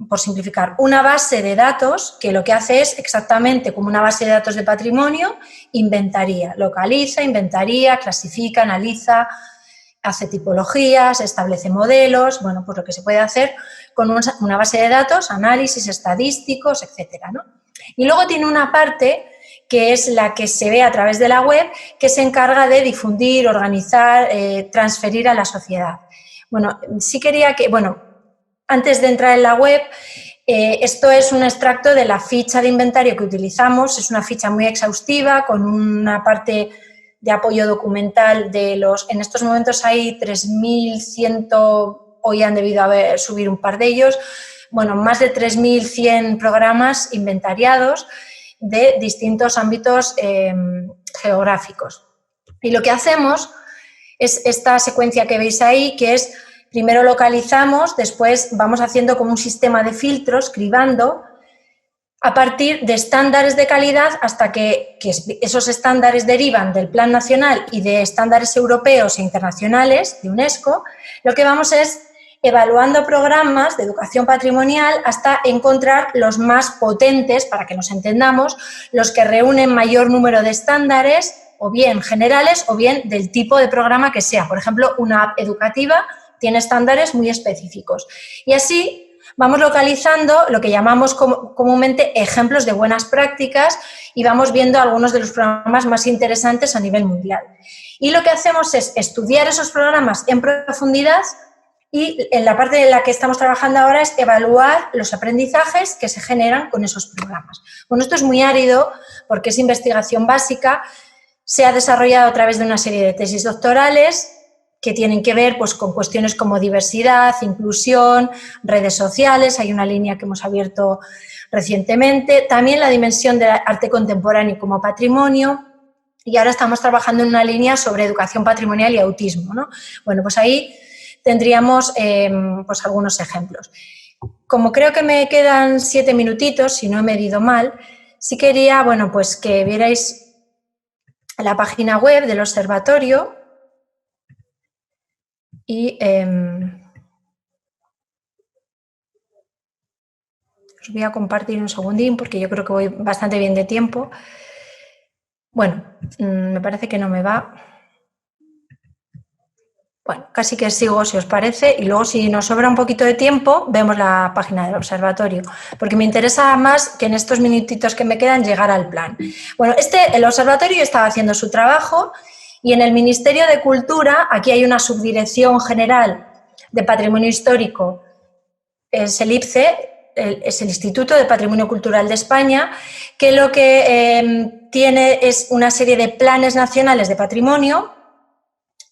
por simplificar. Una base de datos que lo que hace es exactamente como una base de datos de patrimonio, inventaría, localiza, inventaría, clasifica, analiza, hace tipologías, establece modelos, bueno, pues lo que se puede hacer con una base de datos, análisis estadísticos, etcétera, ¿no? Y luego tiene una parte que es la que se ve a través de la web, que se encarga de difundir, organizar, transferir a la sociedad. Bueno, sí quería que, bueno, antes de entrar en la web, esto es un extracto de la ficha de inventario que utilizamos, es una ficha muy exhaustiva con una parte de apoyo documental en estos momentos hay 3.100, hoy han debido subir un par de ellos, bueno, más de 3.100 programas inventariados de distintos ámbitos geográficos. Y lo que hacemos es esta secuencia que veis ahí, que es, primero localizamos, después vamos haciendo como un sistema de filtros, cribando, a partir de estándares de calidad hasta que esos estándares derivan del Plan Nacional y de estándares europeos e internacionales de UNESCO, lo que vamos es evaluando programas de educación patrimonial hasta encontrar los más potentes, para que nos entendamos, los que reúnen mayor número de estándares, o bien generales o bien del tipo de programa que sea. Por ejemplo, una app educativa tiene estándares muy específicos. Y así vamos localizando lo que llamamos comúnmente ejemplos de buenas prácticas y vamos viendo algunos de los programas más interesantes a nivel mundial. Y lo que hacemos es estudiar esos programas en profundidad y en la parte en la que estamos trabajando ahora es evaluar los aprendizajes que se generan con esos programas. Bueno, esto es muy árido porque es investigación básica, se ha desarrollado a través de una serie de tesis doctorales que tienen que ver pues, con cuestiones como diversidad, inclusión, redes sociales, hay una línea que hemos abierto recientemente, también la dimensión del arte contemporáneo como patrimonio, y ahora estamos trabajando en una línea sobre educación patrimonial y autismo, ¿no? Bueno, pues ahí tendríamos pues algunos ejemplos. Como creo que me quedan 7 minutitos, si no he medido mal, sí quería, bueno, pues que vierais la página web del observatorio y os voy a compartir un segundín porque yo creo que voy bastante bien de tiempo. Bueno, me parece que no me va. Bueno, casi que sigo si os parece y luego si nos sobra un poquito de tiempo vemos la página del observatorio, porque me interesa más que en estos minutitos que me quedan llegar al plan. Bueno, el observatorio estaba haciendo su trabajo y en el Ministerio de Cultura, aquí hay una subdirección general de Patrimonio Histórico, es el IPCE, es el Instituto de Patrimonio Cultural de España, que lo que tiene es una serie de planes nacionales de patrimonio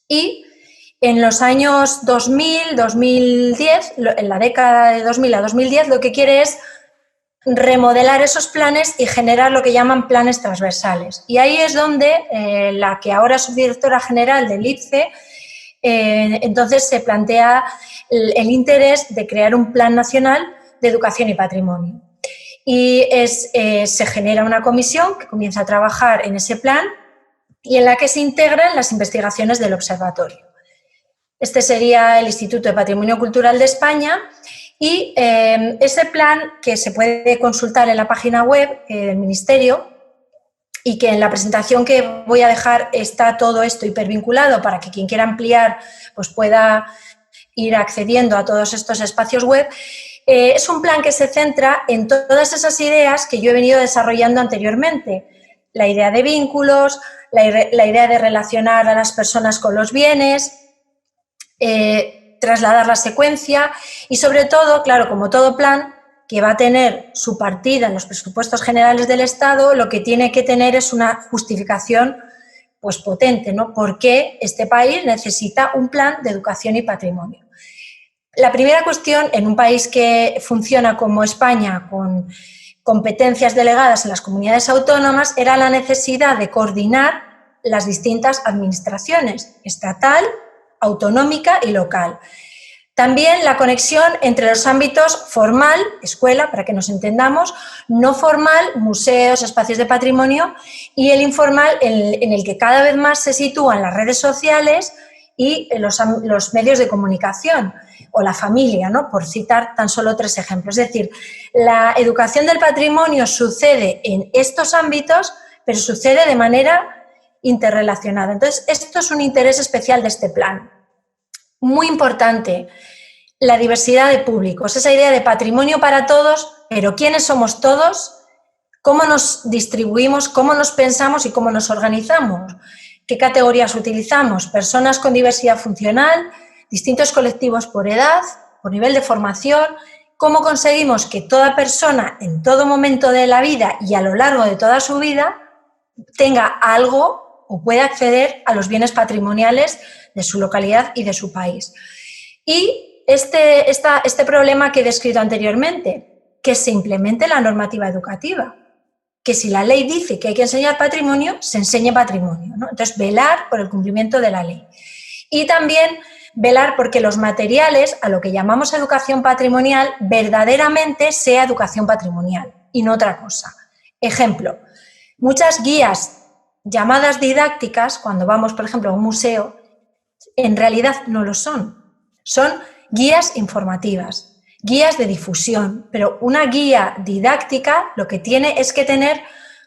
y en los años 2000, 2010, en la década de 2000 a 2010, lo que quiere es remodelar esos planes y generar lo que llaman planes transversales. Y ahí es donde la que ahora es subdirectora general del IPCE, entonces se plantea el interés de crear un plan nacional de educación y patrimonio. Y se genera una comisión que comienza a trabajar en ese plan y en la que se integran las investigaciones del observatorio. Este sería el Instituto de Patrimonio Cultural de España y ese plan que se puede consultar en la página web del Ministerio y que en la presentación que voy a dejar está todo esto hipervinculado para que quien quiera ampliar pues pueda ir accediendo a todos estos espacios web, es un plan que se centra en todas esas ideas que yo he venido desarrollando anteriormente. La idea de vínculos, la idea de relacionar a las personas con los bienes, trasladar la secuencia y sobre todo, claro, como todo plan que va a tener su partida en los presupuestos generales del Estado, lo que tiene que tener es una justificación pues potente, ¿no? ¿Por qué este país necesita un plan de educación y patrimonio? La primera cuestión, en un país que funciona como España, con competencias delegadas en las comunidades autónomas, era la necesidad de coordinar las distintas administraciones, estatal, autonómica y local. También la conexión entre los ámbitos formal, escuela, para que nos entendamos, no formal, museos, espacios de patrimonio, y el informal, en el que cada vez más se sitúan las redes sociales y los medios de comunicación, o la familia, ¿no? Por citar tan solo 3 ejemplos. Es decir, la educación del patrimonio sucede en estos ámbitos, pero sucede de manera interrelacionada. Entonces, esto es un interés especial de este plan. Muy importante, la diversidad de públicos, esa idea de patrimonio para todos, pero ¿quiénes somos todos? ¿Cómo nos distribuimos? ¿Cómo nos pensamos y cómo nos organizamos? ¿Qué categorías utilizamos? Personas con diversidad funcional, distintos colectivos por edad, por nivel de formación. ¿Cómo conseguimos que toda persona en todo momento de la vida y a lo largo de toda su vida tenga algo o pueda acceder a los bienes patrimoniales de su localidad y de su país? Y este problema que he descrito anteriormente, que se implemente la normativa educativa, que si la ley dice que hay que enseñar patrimonio, se enseñe patrimonio, ¿no? Entonces, velar por el cumplimiento de la ley. Y también velar porque los materiales, a lo que llamamos educación patrimonial, verdaderamente sea educación patrimonial y no otra cosa. Ejemplo, muchas guías llamadas didácticas, cuando vamos, por ejemplo, a un museo, en realidad no lo son. Son guías informativas, guías de difusión, pero una guía didáctica lo que tiene es que tener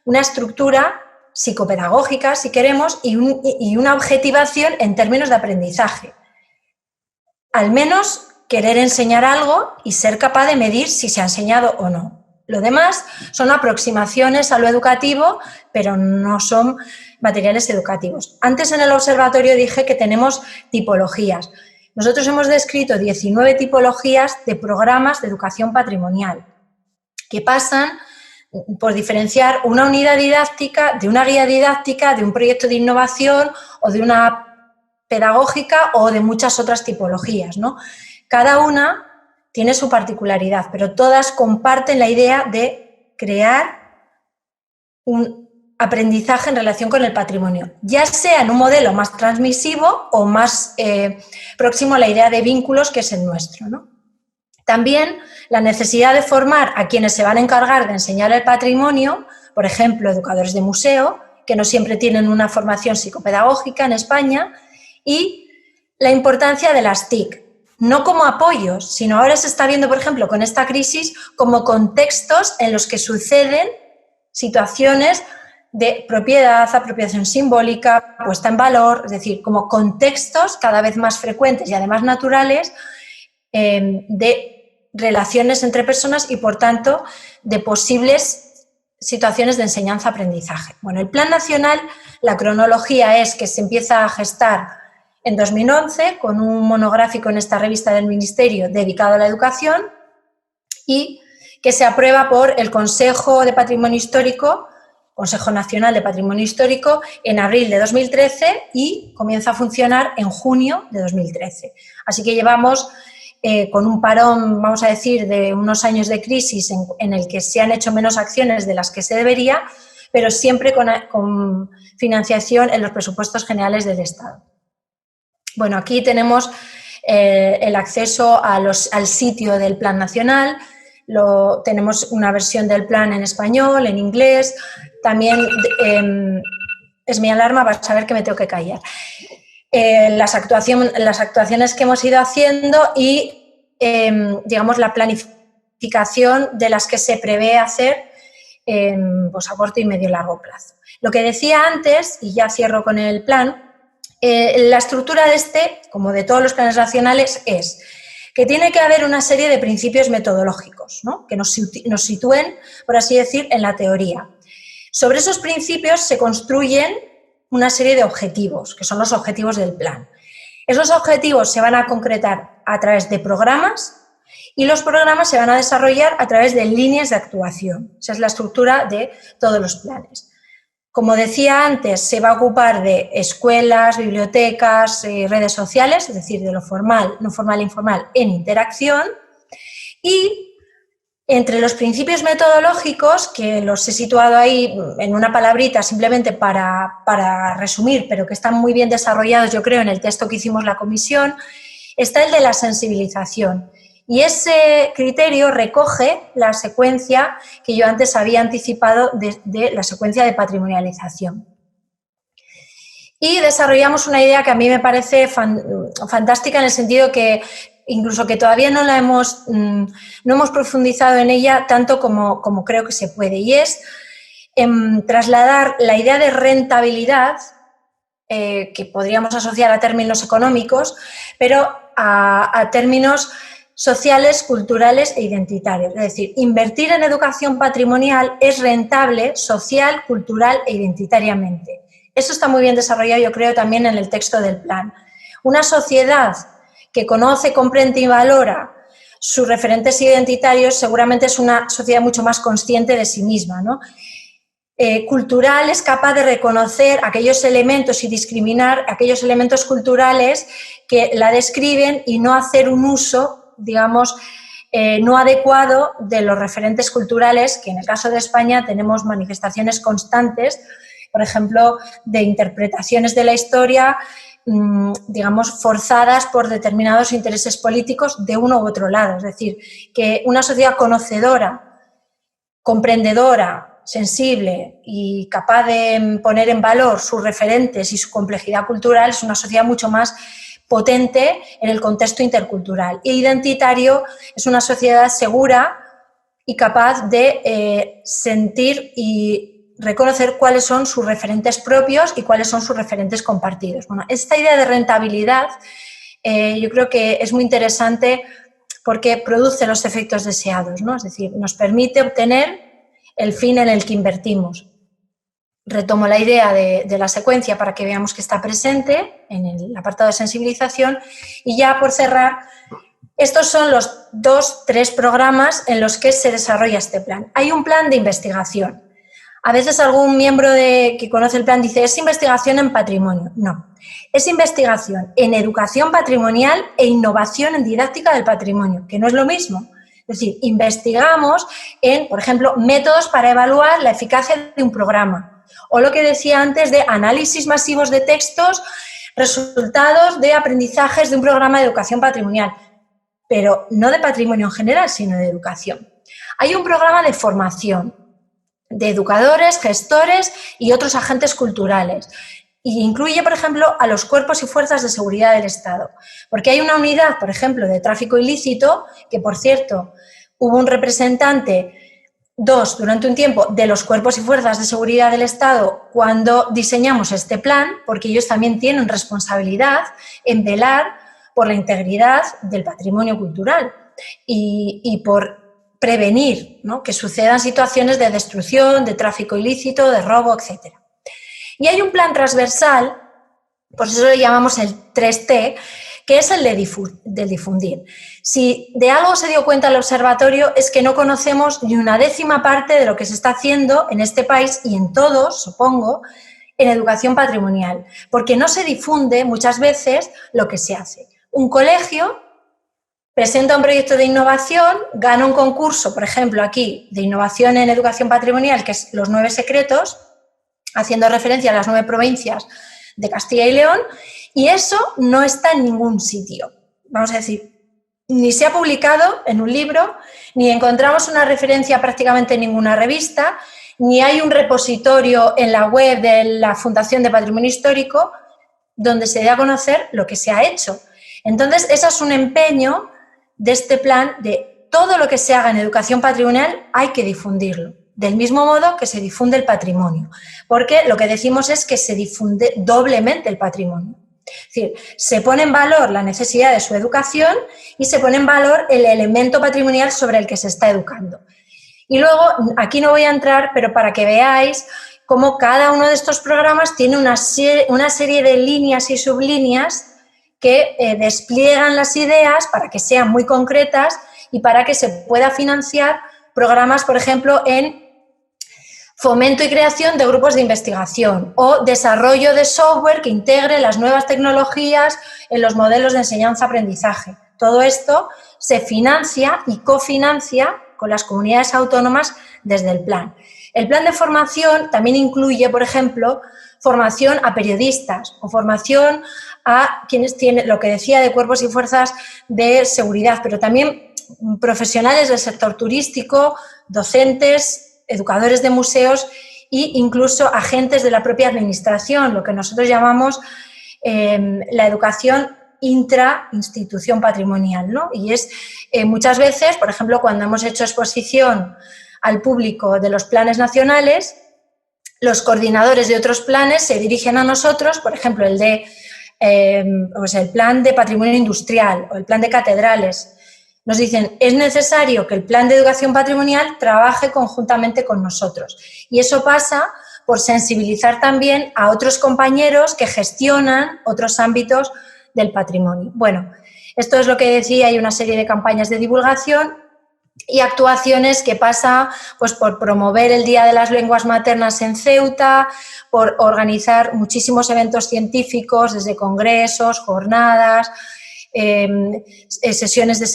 una estructura psicopedagógica, si queremos, y una objetivación en términos de aprendizaje. Al menos querer enseñar algo y ser capaz de medir si se ha enseñado o no. Lo demás son aproximaciones a lo educativo, pero no son materiales educativos. Antes en el observatorio dije que tenemos tipologías. Nosotros hemos descrito 19 tipologías de programas de educación patrimonial que pasan por diferenciar una unidad didáctica de una guía didáctica, de un proyecto de innovación o de una pedagógica o de muchas otras tipologías, ¿no? Cada una tiene su particularidad, pero todas comparten la idea de crear un aprendizaje en relación con el patrimonio, ya sea en un modelo más transmisivo o más próximo a la idea de vínculos que es el nuestro, ¿no? También la necesidad de formar a quienes se van a encargar de enseñar el patrimonio, por ejemplo, educadores de museo, que no siempre tienen una formación psicopedagógica en España, y la importancia de las TIC, no como apoyos, sino ahora se está viendo, por ejemplo, con esta crisis, como contextos en los que suceden situaciones de propiedad, apropiación simbólica, puesta en valor, es decir, como contextos cada vez más frecuentes y además naturales de relaciones entre personas y, por tanto, de posibles situaciones de enseñanza-aprendizaje. Bueno, el Plan Nacional, la cronología es que se empieza a gestar en 2011 con un monográfico en esta revista del Ministerio dedicado a la educación y que se aprueba por el Consejo de Patrimonio Histórico, Consejo Nacional de Patrimonio Histórico, en abril de 2013 y comienza a funcionar en junio de 2013. Así que llevamos con un parón, vamos a decir, de unos años de crisis en el que se han hecho menos acciones de las que se debería, pero siempre con financiación en los presupuestos generales del Estado. Bueno, aquí tenemos el acceso al sitio del Plan Nacional, tenemos una versión del plan en español, en inglés, también es mi alarma, vas a ver que me tengo que callar. Las actuaciones que hemos ido haciendo y, digamos, la planificación de las que se prevé hacer pues a corto y medio largo plazo. Lo que decía antes, y ya cierro con el plan, la estructura de este, como de todos los planes nacionales, es que tiene que haber una serie de principios metodológicos, ¿no? Que nos sitúen, por así decir, en la teoría. Sobre esos principios se construyen una serie de objetivos, que son los objetivos del plan. Esos objetivos se van a concretar a través de programas y los programas se van a desarrollar a través de líneas de actuación. Esa es la estructura de todos los planes. Como decía antes, se va a ocupar de escuelas, bibliotecas, redes sociales, es decir, de lo formal, no formal e informal en interacción, y entre los principios metodológicos, que los he situado ahí en una palabrita simplemente para resumir, pero que están muy bien desarrollados, yo creo, en el texto que hicimos la comisión, está el de la sensibilización. Y ese criterio recoge la secuencia que yo antes había anticipado de la secuencia de patrimonialización. Y desarrollamos una idea que a mí me parece fantástica en el sentido que incluso que todavía no hemos profundizado en ella tanto como creo que se puede, y es trasladar la idea de rentabilidad, que podríamos asociar a términos económicos, pero a términos sociales, culturales e identitarios. Es decir, invertir en educación patrimonial es rentable social, cultural e identitariamente. Eso está muy bien desarrollado, yo creo, también en el texto del plan. Una sociedad que conoce, comprende y valora sus referentes identitarios seguramente es una sociedad mucho más consciente de sí misma, ¿no? Cultural es capaz de reconocer aquellos elementos y discriminar aquellos elementos culturales que la describen y no hacer un uso, digamos, no adecuado de los referentes culturales, que en el caso de España tenemos manifestaciones constantes, por ejemplo, de interpretaciones de la historia, digamos, forzadas por determinados intereses políticos de uno u otro lado. Es decir, que una sociedad conocedora, comprendedora, sensible y capaz de poner en valor sus referentes y su complejidad cultural es una sociedad mucho más potente en el contexto intercultural. E identitario es una sociedad segura y capaz de sentir y reconocer cuáles son sus referentes propios y cuáles son sus referentes compartidos. Bueno, esta idea de rentabilidad yo creo que es muy interesante porque produce los efectos deseados, ¿no? Es decir, nos permite obtener el fin en el que invertimos. Retomo la idea de la secuencia para que veamos que está presente en el apartado de sensibilización y ya por cerrar, estos son los 2-3 programas en los que se desarrolla este plan. Hay un plan de investigación. A veces algún miembro que conoce el plan dice, es investigación en patrimonio. No, es investigación en educación patrimonial e innovación en didáctica del patrimonio, que no es lo mismo. Es decir, investigamos en, por ejemplo, métodos para evaluar la eficacia de un programa. O lo que decía antes de análisis masivos de textos, resultados de aprendizajes de un programa de educación patrimonial. Pero no de patrimonio en general, sino de educación. Hay un programa de formación de educadores, gestores y otros agentes culturales. Y incluye, por ejemplo, a los cuerpos y fuerzas de seguridad del Estado. Porque hay una unidad, por ejemplo, de tráfico ilícito, que, por cierto, hubo un representante, durante un tiempo, de los cuerpos y fuerzas de seguridad del Estado cuando diseñamos este plan, porque ellos también tienen responsabilidad en velar por la integridad del patrimonio cultural y por prevenir, ¿no?, que sucedan situaciones de destrucción, de tráfico ilícito, de robo, etc. Y hay un plan transversal, por eso lo llamamos el 3T, que es el del difundir. Si de algo se dio cuenta el observatorio es que no conocemos ni una décima parte de lo que se está haciendo en este país y en todos, supongo, en educación patrimonial, porque no se difunde muchas veces lo que se hace. Un colegio presenta un proyecto de innovación, gana un concurso, por ejemplo, aquí, de innovación en educación patrimonial, que es los 9 secretos, haciendo referencia a las 9 provincias de Castilla y León, y eso no está en ningún sitio. Vamos a decir, ni se ha publicado en un libro, ni encontramos una referencia prácticamente en ninguna revista, ni hay un repositorio en la web de la Fundación de Patrimonio Histórico donde se dé a conocer lo que se ha hecho. Entonces, ese es un empeño de este plan, de todo lo que se haga en educación patrimonial hay que difundirlo, del mismo modo que se difunde el patrimonio, porque lo que decimos es que se difunde doblemente el patrimonio. Es decir, se pone en valor la necesidad de su educación y se pone en valor el elemento patrimonial sobre el que se está educando. Y luego, aquí no voy a entrar, pero para que veáis cómo cada uno de estos programas tiene una serie de líneas y sublíneas que despliegan las ideas para que sean muy concretas y para que se pueda financiar programas, por ejemplo, en fomento y creación de grupos de investigación o desarrollo de software que integre las nuevas tecnologías en los modelos de enseñanza-aprendizaje. Todo esto se financia y cofinancia con las comunidades autónomas desde el plan. El plan de formación también incluye, por ejemplo, formación a periodistas o formación a quienes tienen, lo que decía, de cuerpos y fuerzas de seguridad, pero también profesionales del sector turístico, docentes, educadores de museos e incluso agentes de la propia administración, lo que nosotros llamamos la educación intra-institución patrimonial, ¿no? Y es muchas veces, por ejemplo, cuando hemos hecho exposición al público de los planes nacionales, los coordinadores de otros planes se dirigen a nosotros, por ejemplo, el plan de patrimonio industrial o el plan de catedrales. Nos dicen, es necesario que el plan de educación patrimonial trabaje conjuntamente con nosotros. Y eso pasa por sensibilizar también a otros compañeros que gestionan otros ámbitos del patrimonio. Bueno, esto es lo que decía, hay una serie de campañas de divulgación y actuaciones que pasa pues, por promover el Día de las Lenguas Maternas en Ceuta, por organizar muchísimos eventos científicos, desde congresos, jornadas, sesiones de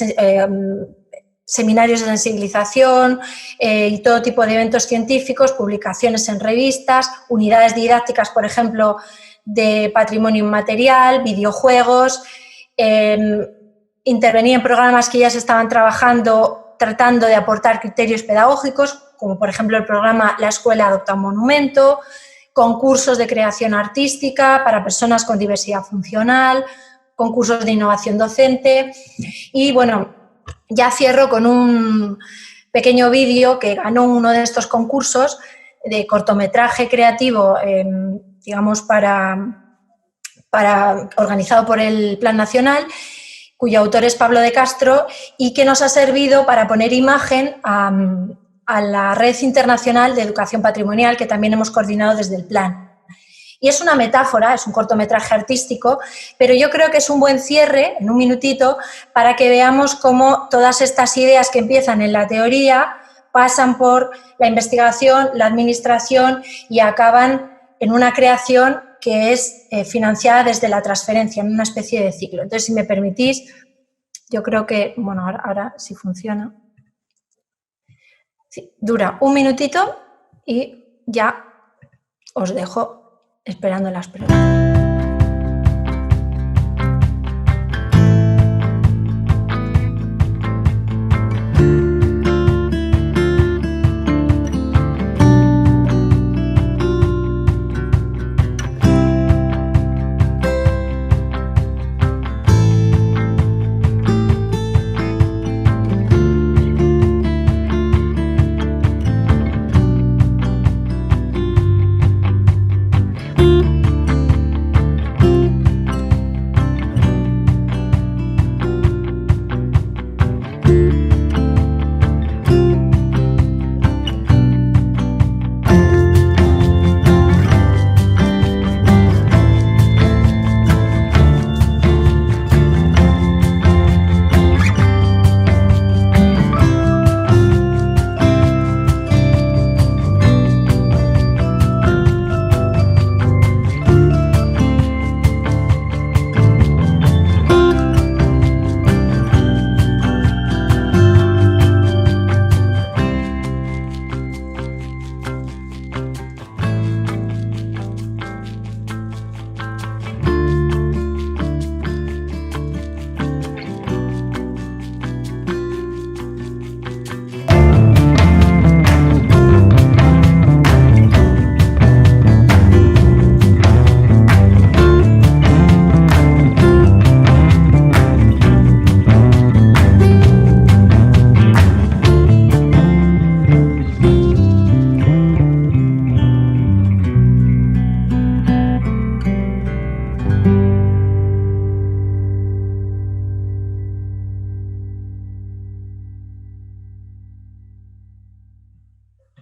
seminarios de sensibilización y todo tipo de eventos científicos, publicaciones en revistas, unidades didácticas, por ejemplo, de patrimonio inmaterial, videojuegos, intervenir en programas que ya se estaban trabajando tratando de aportar criterios pedagógicos, como por ejemplo el programa La Escuela Adopta un Monumento, concursos de creación artística para personas con diversidad funcional, concursos de innovación docente y bueno, ya cierro con un pequeño vídeo que ganó uno de estos concursos de cortometraje creativo, digamos, organizado por el Plan Nacional cuyo autor es Pablo de Castro, y que nos ha servido para poner imagen a la Red Internacional de Educación Patrimonial, que también hemos coordinado desde el plan. Y es una metáfora, es un cortometraje artístico, pero yo creo que es un buen cierre, en un minutito, para que veamos cómo todas estas ideas que empiezan en la teoría pasan por la investigación, la administración y acaban en una creación que es financiada desde la transferencia, en una especie de ciclo. Entonces, si me permitís, yo creo que, bueno, ahora sí funciona. Sí, dura un minutito y ya os dejo esperando las preguntas.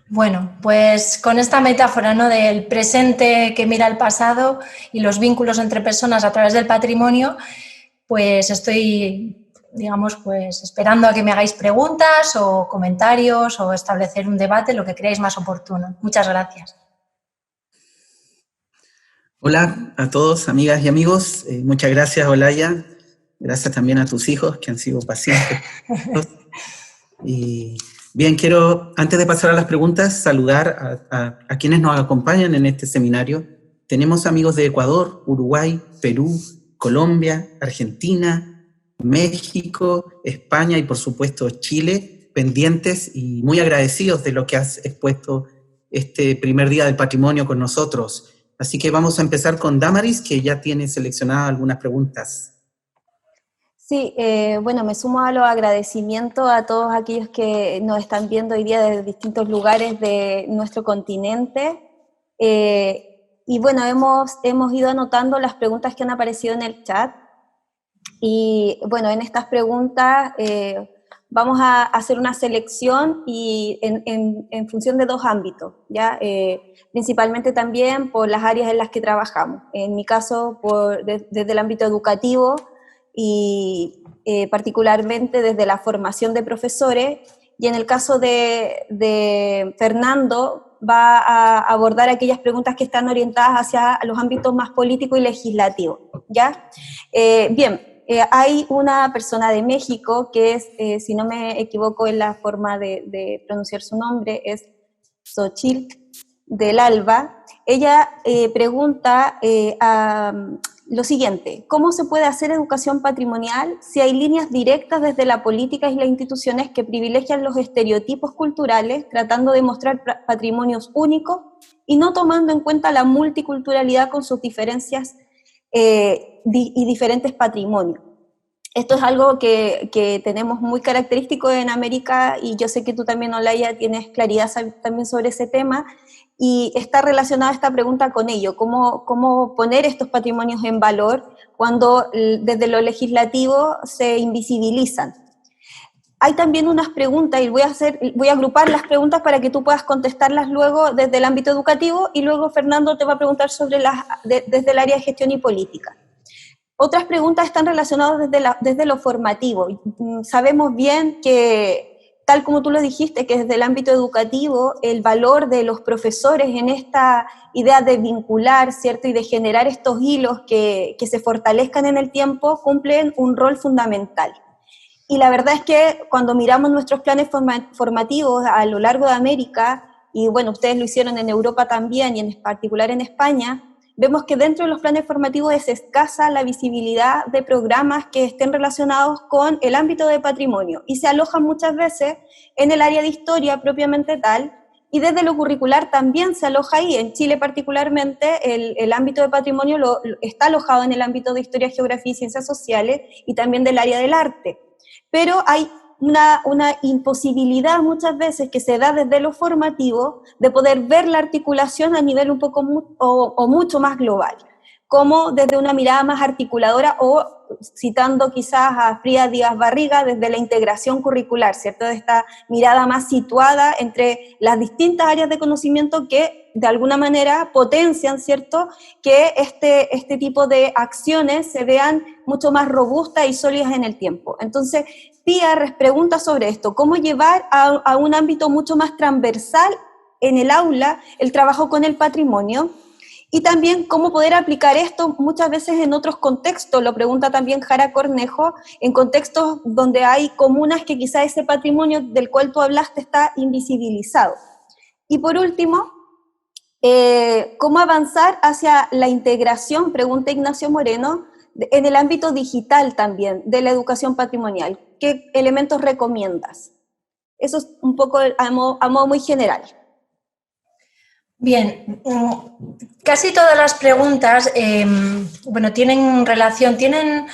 Bueno, pues con esta metáfora, ¿no?, del presente que mira al pasado y los vínculos entre personas a través del patrimonio, pues estoy, digamos, pues esperando a que me hagáis preguntas o comentarios o establecer un debate, lo que creáis más oportuno. Muchas gracias. Hola a todos, amigas y amigos. Muchas gracias, Olaya. Gracias también a tus hijos que han sido pacientes. Y bien, quiero, antes de pasar a las preguntas, saludar a quienes nos acompañan en este seminario. Tenemos amigos de Ecuador, Uruguay, Perú, Colombia, Argentina, México, España y por supuesto Chile, pendientes y muy agradecidos de lo que has expuesto este primer día del patrimonio con nosotros. Así que vamos a empezar con Damaris, que ya tiene seleccionadas algunas preguntas. Sí, bueno, me sumo a los agradecimientos a todos aquellos que nos están viendo hoy día desde distintos lugares de nuestro continente. Y bueno, hemos ido anotando las preguntas que han aparecido en el chat. Y bueno, en estas preguntas vamos a hacer una selección y en función de dos ámbitos, ¿ya? Principalmente también por las áreas en las que trabajamos. En mi caso, desde el ámbito educativo, y particularmente desde la formación de profesores, y en el caso de Fernando va a abordar aquellas preguntas que están orientadas hacia los ámbitos más políticos y legislativos, ¿ya? Bien, hay una persona de México que es, si no me equivoco en la forma de pronunciar su nombre, es Xochitl del Alba. Ella pregunta lo siguiente: ¿cómo se puede hacer educación patrimonial si hay líneas directas desde la política y las instituciones que privilegian los estereotipos culturales, tratando de mostrar patrimonios únicos y no tomando en cuenta la multiculturalidad con sus diferencias y diferentes patrimonios? Esto es algo que tenemos muy característico en América, y yo sé que tú también, Olaya, tienes claridad también sobre ese tema. y está relacionada esta pregunta con ello, cómo poner estos patrimonios en valor cuando desde lo legislativo se invisibilizan. Hay también unas preguntas, y voy a agrupar las preguntas para que tú puedas contestarlas luego desde el ámbito educativo, y luego Fernando te va a preguntar sobre desde el área de gestión y política. Otras preguntas están relacionadas desde lo formativo. Sabemos bien que, tal como tú lo dijiste, que desde el ámbito educativo el valor de los profesores en esta idea de vincular, ¿cierto?, y de generar estos hilos que se fortalezcan en el tiempo, cumplen un rol fundamental. Y la verdad es que cuando miramos nuestros planes formativos a lo largo de América, y bueno, ustedes lo hicieron en Europa también, y en particular en España, vemos que dentro de los planes formativos es escasa la visibilidad de programas que estén relacionados con el ámbito de patrimonio, y se alojan muchas veces en el área de historia propiamente tal, y desde lo curricular también se aloja ahí. En Chile particularmente el ámbito de patrimonio está alojado en el ámbito de historia, geografía y ciencias sociales, y también del área del arte. Pero hay una imposibilidad muchas veces que se da desde lo formativo de poder ver la articulación a nivel un poco o mucho más global, como desde una mirada más articuladora, o citando quizás a Frida Díaz Barriga, desde la integración curricular, ¿cierto?, de esta mirada más situada entre las distintas áreas de conocimiento que de alguna manera potencian, ¿cierto?, que este tipo de acciones se vean mucho más robustas y sólidas en el tiempo. Entonces, Pía pregunta sobre esto: ¿cómo llevar a un ámbito mucho más transversal en el aula el trabajo con el patrimonio? Y también cómo poder aplicar esto muchas veces en otros contextos, lo pregunta también Jara Cornejo, en contextos donde hay comunas que quizá ese patrimonio del cual tú hablaste está invisibilizado. Y por último, ¿cómo avanzar hacia la integración, pregunta Ignacio Moreno, en el ámbito digital también de la educación patrimonial? ¿Qué elementos recomiendas? Eso es un poco a modo muy general. Bien, casi todas las preguntas, bueno, tienen relación, tienen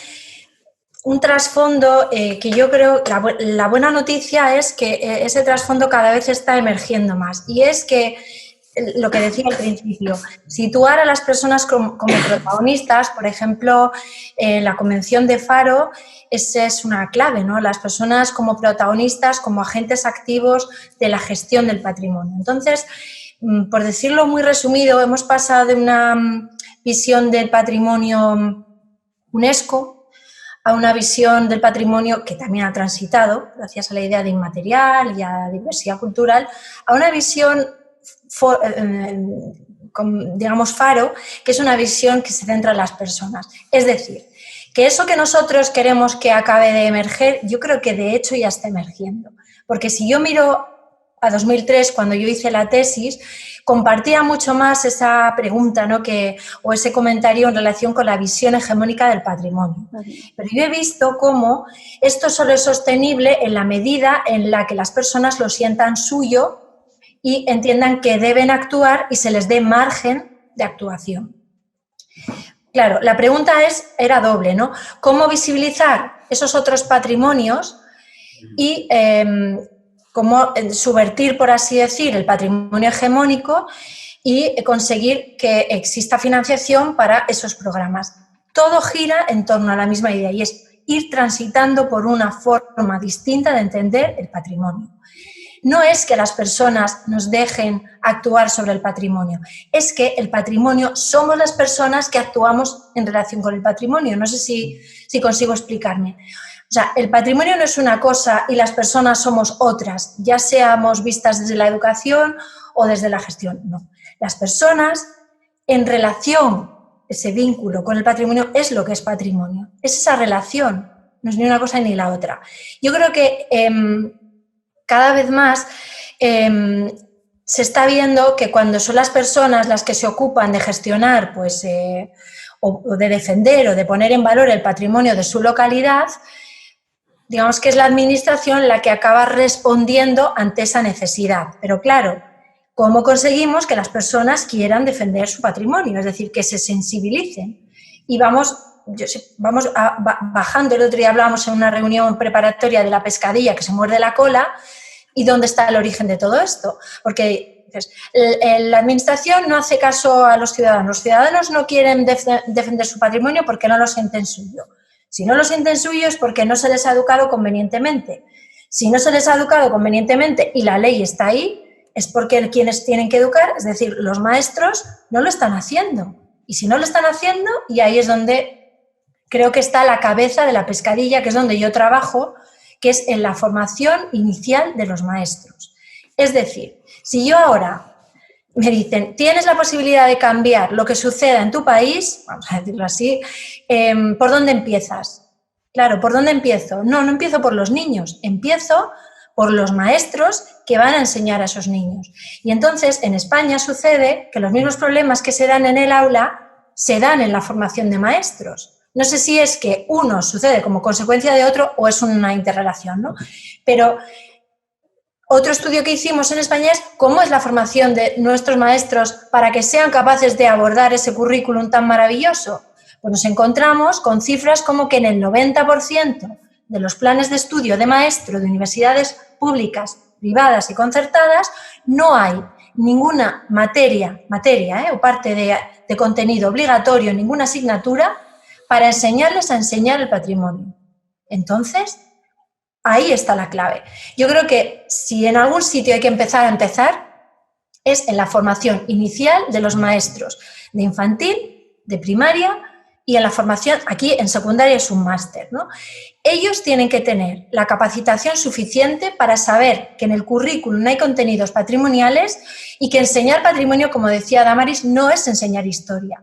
un trasfondo que yo creo, la buena noticia es que ese trasfondo cada vez está emergiendo más, y es que, lo que decía al principio, situar a las personas como protagonistas, por ejemplo, la Convención de Faro, esa es una clave, ¿no? Las personas como protagonistas, como agentes activos de la gestión del patrimonio. Entonces, por decirlo muy resumido, hemos pasado de una visión del patrimonio UNESCO a una visión del patrimonio que también ha transitado, gracias a la idea de inmaterial y a la diversidad cultural, a una visión, digamos, Faro, que es una visión que se centra en las personas. Es decir, que eso que nosotros queremos que acabe de emerger, yo creo que de hecho ya está emergiendo. Porque si yo miro a 2003, cuando yo hice la tesis, compartía mucho más esa pregunta, ¿no?, o ese comentario en relación con la visión hegemónica del patrimonio. Pero yo he visto cómo esto solo es sostenible en la medida en la que las personas lo sientan suyo y entiendan que deben actuar y se les dé margen de actuación. Claro, la pregunta era doble, ¿no? ¿Cómo visibilizar esos otros patrimonios y cómo subvertir, por así decir, el patrimonio hegemónico y conseguir que exista financiación para esos programas? Todo gira en torno a la misma idea, y es ir transitando por una forma distinta de entender el patrimonio. No es que las personas nos dejen actuar sobre el patrimonio, es que el patrimonio somos las personas que actuamos en relación con el patrimonio. No sé si consigo explicarme. O sea, el patrimonio no es una cosa y las personas somos otras, ya seamos vistas desde la educación o desde la gestión. No. Las personas, en relación, ese vínculo con el patrimonio es lo que es patrimonio. Es esa relación, no es ni una cosa ni la otra. Yo creo que cada vez más se está viendo que cuando son las personas las que se ocupan de gestionar, pues, o de defender o de poner en valor el patrimonio de su localidad, digamos que es la administración la que acaba respondiendo ante esa necesidad. Pero claro, ¿cómo conseguimos que las personas quieran defender su patrimonio? Es decir, que se sensibilicen. Y vamos bajando. El otro día hablábamos en una reunión preparatoria de la pescadilla que se muerde la cola, ¿Y dónde está el origen de todo esto? Porque la administración no hace caso a los ciudadanos. Los ciudadanos no quieren defender su patrimonio porque no lo sienten suyo. Si no lo sienten suyo es porque no se les ha educado convenientemente. Si no se les ha educado convenientemente y la ley está ahí, es porque quienes tienen que educar, es decir, los maestros, no lo están haciendo. Y si no lo están haciendo, y ahí es donde creo que está la cabeza de la pescadilla, que es donde yo trabajo, que es en la formación inicial de los maestros. Es decir, si yo ahora me dicen, tienes la posibilidad de cambiar lo que suceda en tu país, vamos a decirlo así, ¿por dónde empiezas? Claro, ¿por dónde empiezo? No empiezo por los niños, empiezo por los maestros que van a enseñar a esos niños. Y entonces en España sucede que los mismos problemas que se dan en el aula se dan en la formación de maestros. No sé si es que uno sucede como consecuencia de otro o es una interrelación, ¿no? Pero otro estudio que hicimos en España es cómo es la formación de nuestros maestros para que sean capaces de abordar ese currículum tan maravilloso. Pues nos encontramos con cifras como que en el 90% de los planes de estudio de maestro de universidades públicas, privadas y concertadas no hay ninguna materia o parte de contenido obligatorio, ninguna asignatura para enseñarles a enseñar el patrimonio. Entonces, ahí está la clave. Yo creo que si en algún sitio hay que empezar, es en la formación inicial de los maestros de infantil, de primaria y en la formación, aquí en secundaria es un máster, ¿no? Ellos tienen que tener la capacitación suficiente para saber que en el currículum hay contenidos patrimoniales y que enseñar patrimonio, como decía Damaris, no es enseñar historia.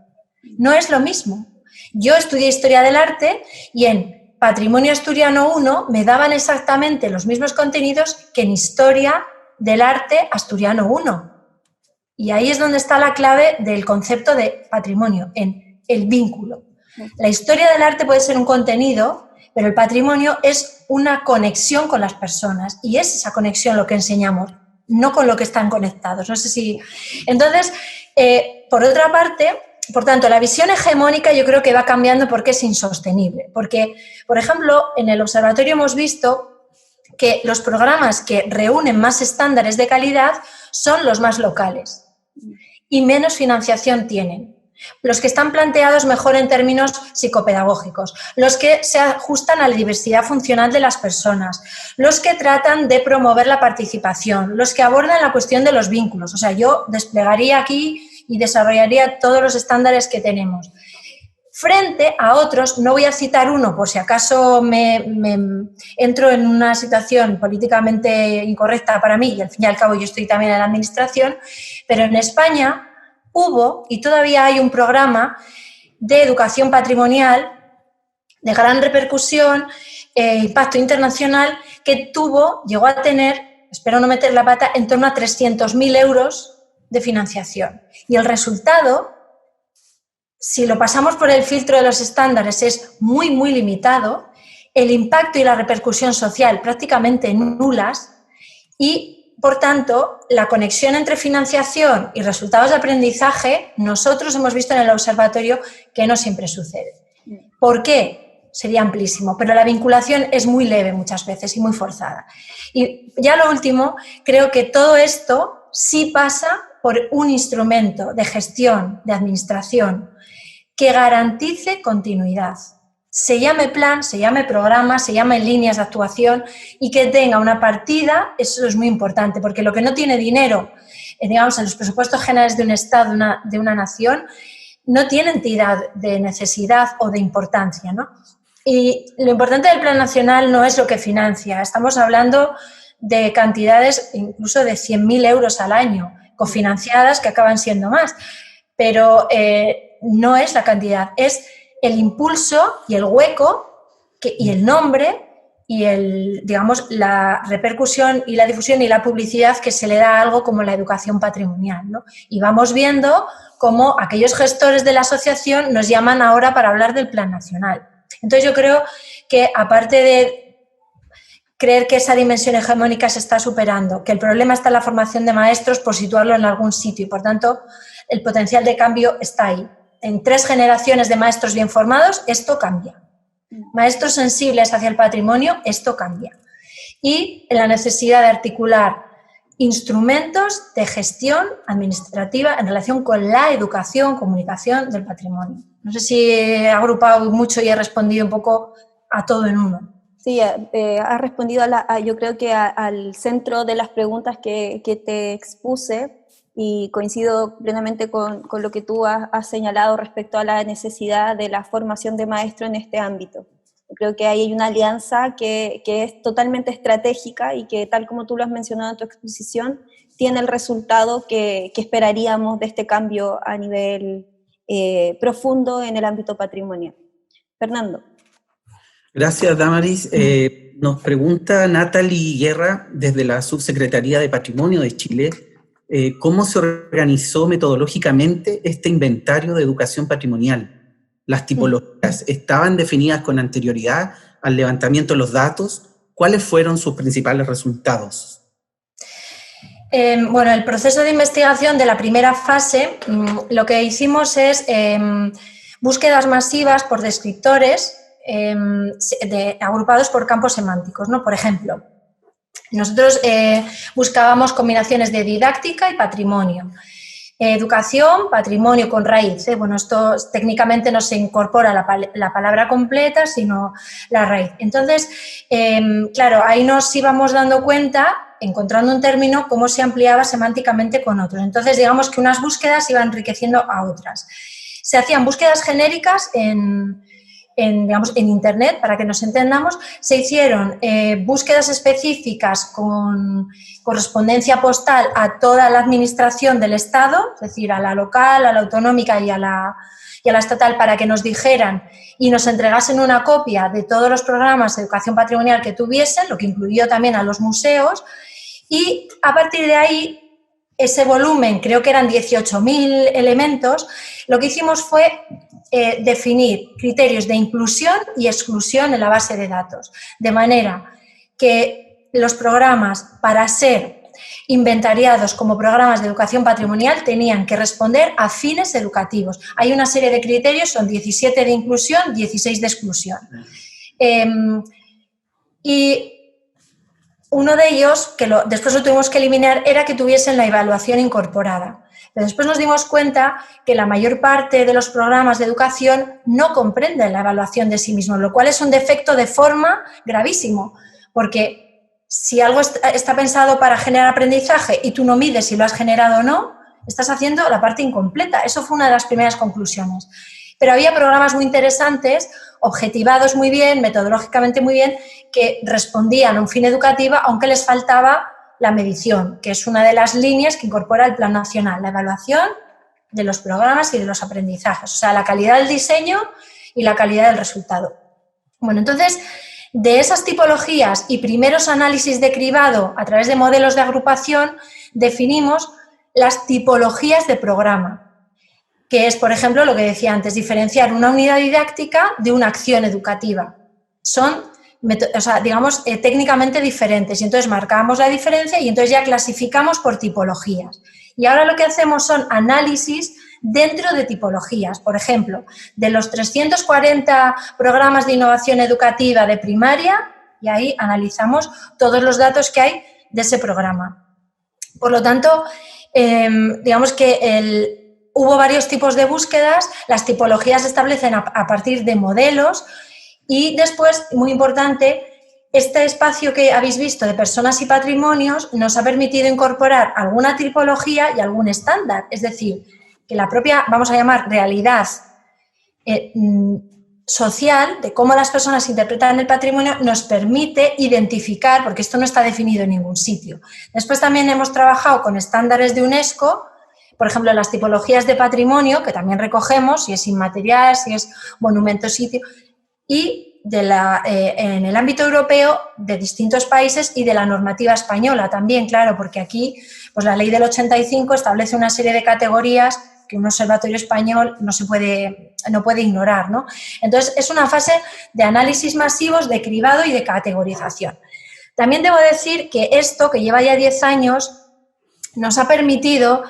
No es lo mismo. Yo estudié Historia del Arte y en Patrimonio Asturiano 1 me daban exactamente los mismos contenidos que en Historia del Arte Asturiano 1. Y ahí es donde está la clave del concepto de patrimonio, en el vínculo. La historia del arte puede ser un contenido, pero el patrimonio es una conexión con las personas y es esa conexión lo que enseñamos, no con lo que están conectados. No sé si... Entonces, por otra parte, por tanto, la visión hegemónica yo creo que va cambiando porque es insostenible. Porque, por ejemplo, en el observatorio hemos visto que los programas que reúnen más estándares de calidad son los más locales y menos financiación tienen. Los que están planteados mejor en términos psicopedagógicos, los que se ajustan a la diversidad funcional de las personas, los que tratan de promover la participación, los que abordan la cuestión de los vínculos. O sea, yo desplegaría aquí y desarrollaría todos los estándares que tenemos. Frente a otros, no voy a citar uno por si acaso me entro en una situación políticamente incorrecta para mí, y al fin y al cabo yo estoy también en la administración, pero en España hubo y todavía hay un programa de educación patrimonial de gran repercusión, impacto internacional, que llegó a tener, espero no meter la pata, en torno a 300.000 euros de financiación. Y el resultado, si lo pasamos por el filtro de los estándares, es muy, muy limitado, el impacto y la repercusión social prácticamente nulas y, por tanto, la conexión entre financiación y resultados de aprendizaje, nosotros hemos visto en el observatorio que no siempre sucede. ¿Por qué? Sería amplísimo, pero la vinculación es muy leve muchas veces y muy forzada. Y ya lo último, creo que todo esto sí pasa por un instrumento de gestión, de administración, que garantice continuidad. Se llame plan, se llame programa, se llame líneas de actuación y que tenga una partida, eso es muy importante, porque lo que no tiene dinero, digamos, en los presupuestos generales de un Estado, de una nación, no tiene entidad de necesidad o de importancia, ¿no? Y lo importante del Plan Nacional no es lo que financia, estamos hablando de cantidades incluso de 100.000 euros al año, cofinanciadas, que acaban siendo más, pero no es la cantidad, es el impulso y el hueco y el nombre y digamos, la repercusión y la difusión y la publicidad que se le da a algo como la educación patrimonial, ¿no? Y vamos viendo cómo aquellos gestores de la asociación nos llaman ahora para hablar del Plan Nacional. Entonces yo creo que, aparte de creer que esa dimensión hegemónica se está superando, que el problema está en la formación de maestros por situarlo en algún sitio y, por tanto, el potencial de cambio está ahí. En 3 generaciones de maestros bien formados, esto cambia. Maestros sensibles hacia el patrimonio, esto cambia. y en la necesidad de articular instrumentos de gestión administrativa en relación con la educación, comunicación del patrimonio. No sé si he agrupado mucho y he respondido un poco a todo en uno. Sí, ha respondido yo creo que al centro de las preguntas que te expuse, y coincido plenamente con lo que tú has señalado respecto a la necesidad de la formación de maestros en este ámbito. Yo creo que ahí hay una alianza que es totalmente estratégica y que, tal como tú lo has mencionado en tu exposición, tiene el resultado que esperaríamos de este cambio a nivel profundo en el ámbito patrimonial. Fernando. Gracias, Damaris. Nos pregunta Natalie Guerra, desde la Subsecretaría de Patrimonio de Chile, ¿cómo se organizó metodológicamente este inventario de educación patrimonial? ¿Las tipologías estaban definidas con anterioridad al levantamiento de los datos? ¿Cuáles fueron sus principales resultados? Bueno, el proceso de investigación de la primera fase, lo que hicimos es búsquedas masivas por descriptores agrupados por campos semánticos, ¿no? Por ejemplo, nosotros buscábamos combinaciones de didáctica y patrimonio. Educación, patrimonio con raíz. Bueno, esto técnicamente no se incorpora la palabra completa, sino la raíz. Entonces, claro, ahí nos íbamos dando cuenta, encontrando un término, cómo se ampliaba semánticamente con otros. Entonces, digamos que unas búsquedas iban enriqueciendo a otras. Se hacían búsquedas genéricas en Internet, para que nos entendamos. Se hicieron búsquedas específicas con correspondencia postal a toda la administración del Estado, es decir, a la local, a la autonómica y a la estatal, para que nos dijeran y nos entregasen una copia de todos los programas de educación patrimonial que tuviesen, lo que incluyó también a los museos, y a partir de ahí, ese volumen, creo que eran 18.000 elementos, lo que hicimos fue definir criterios de inclusión y exclusión en la base de datos, de manera que los programas, para ser inventariados como programas de educación patrimonial, tenían que responder a fines educativos. Hay una serie de criterios, son 17 de inclusión, 16 de exclusión. Y uno de ellos, que después lo tuvimos que eliminar, era que tuviesen la evaluación incorporada. Pero después nos dimos cuenta que la mayor parte de los programas de educación no comprenden la evaluación de sí mismos, lo cual es un defecto de forma gravísimo, porque si algo está pensado para generar aprendizaje y tú no mides si lo has generado o no, estás haciendo la parte incompleta. Eso fue una de las primeras conclusiones. Pero había programas muy interesantes, objetivados muy bien, metodológicamente muy bien, que respondían a un fin educativo, aunque les faltaba la medición, que es una de las líneas que incorpora el Plan Nacional, la evaluación de los programas y de los aprendizajes, o sea, la calidad del diseño y la calidad del resultado. Bueno, entonces, de esas tipologías y primeros análisis de cribado a través de modelos de agrupación, definimos las tipologías de programa, que es, por ejemplo, lo que decía antes, diferenciar una unidad didáctica de una acción educativa. Son, digamos, técnicamente diferentes, y entonces marcamos la diferencia y entonces ya clasificamos por tipologías. Y ahora lo que hacemos son análisis dentro de tipologías. Por ejemplo, de los 340 programas de innovación educativa de primaria, y ahí analizamos todos los datos que hay de ese programa. Por lo tanto, digamos que hubo varios tipos de búsquedas, las tipologías se establecen a partir de modelos y después, muy importante, este espacio que habéis visto de personas y patrimonios nos ha permitido incorporar alguna tipología y algún estándar, es decir, que la propia, vamos a llamar, realidad social de cómo las personas interpretan el patrimonio nos permite identificar, porque esto no está definido en ningún sitio. Después también hemos trabajado con estándares de UNESCO, por ejemplo, las tipologías de patrimonio, que también recogemos, si es inmaterial, si es monumento, sitio, y en el ámbito europeo de distintos países y de la normativa española también, claro, porque aquí pues la ley del 85 establece una serie de categorías que un observatorio español no puede ignorar, ¿no? Entonces, es una fase de análisis masivos, de cribado y de categorización. También debo decir que esto, que lleva ya 10 años, nos ha permitido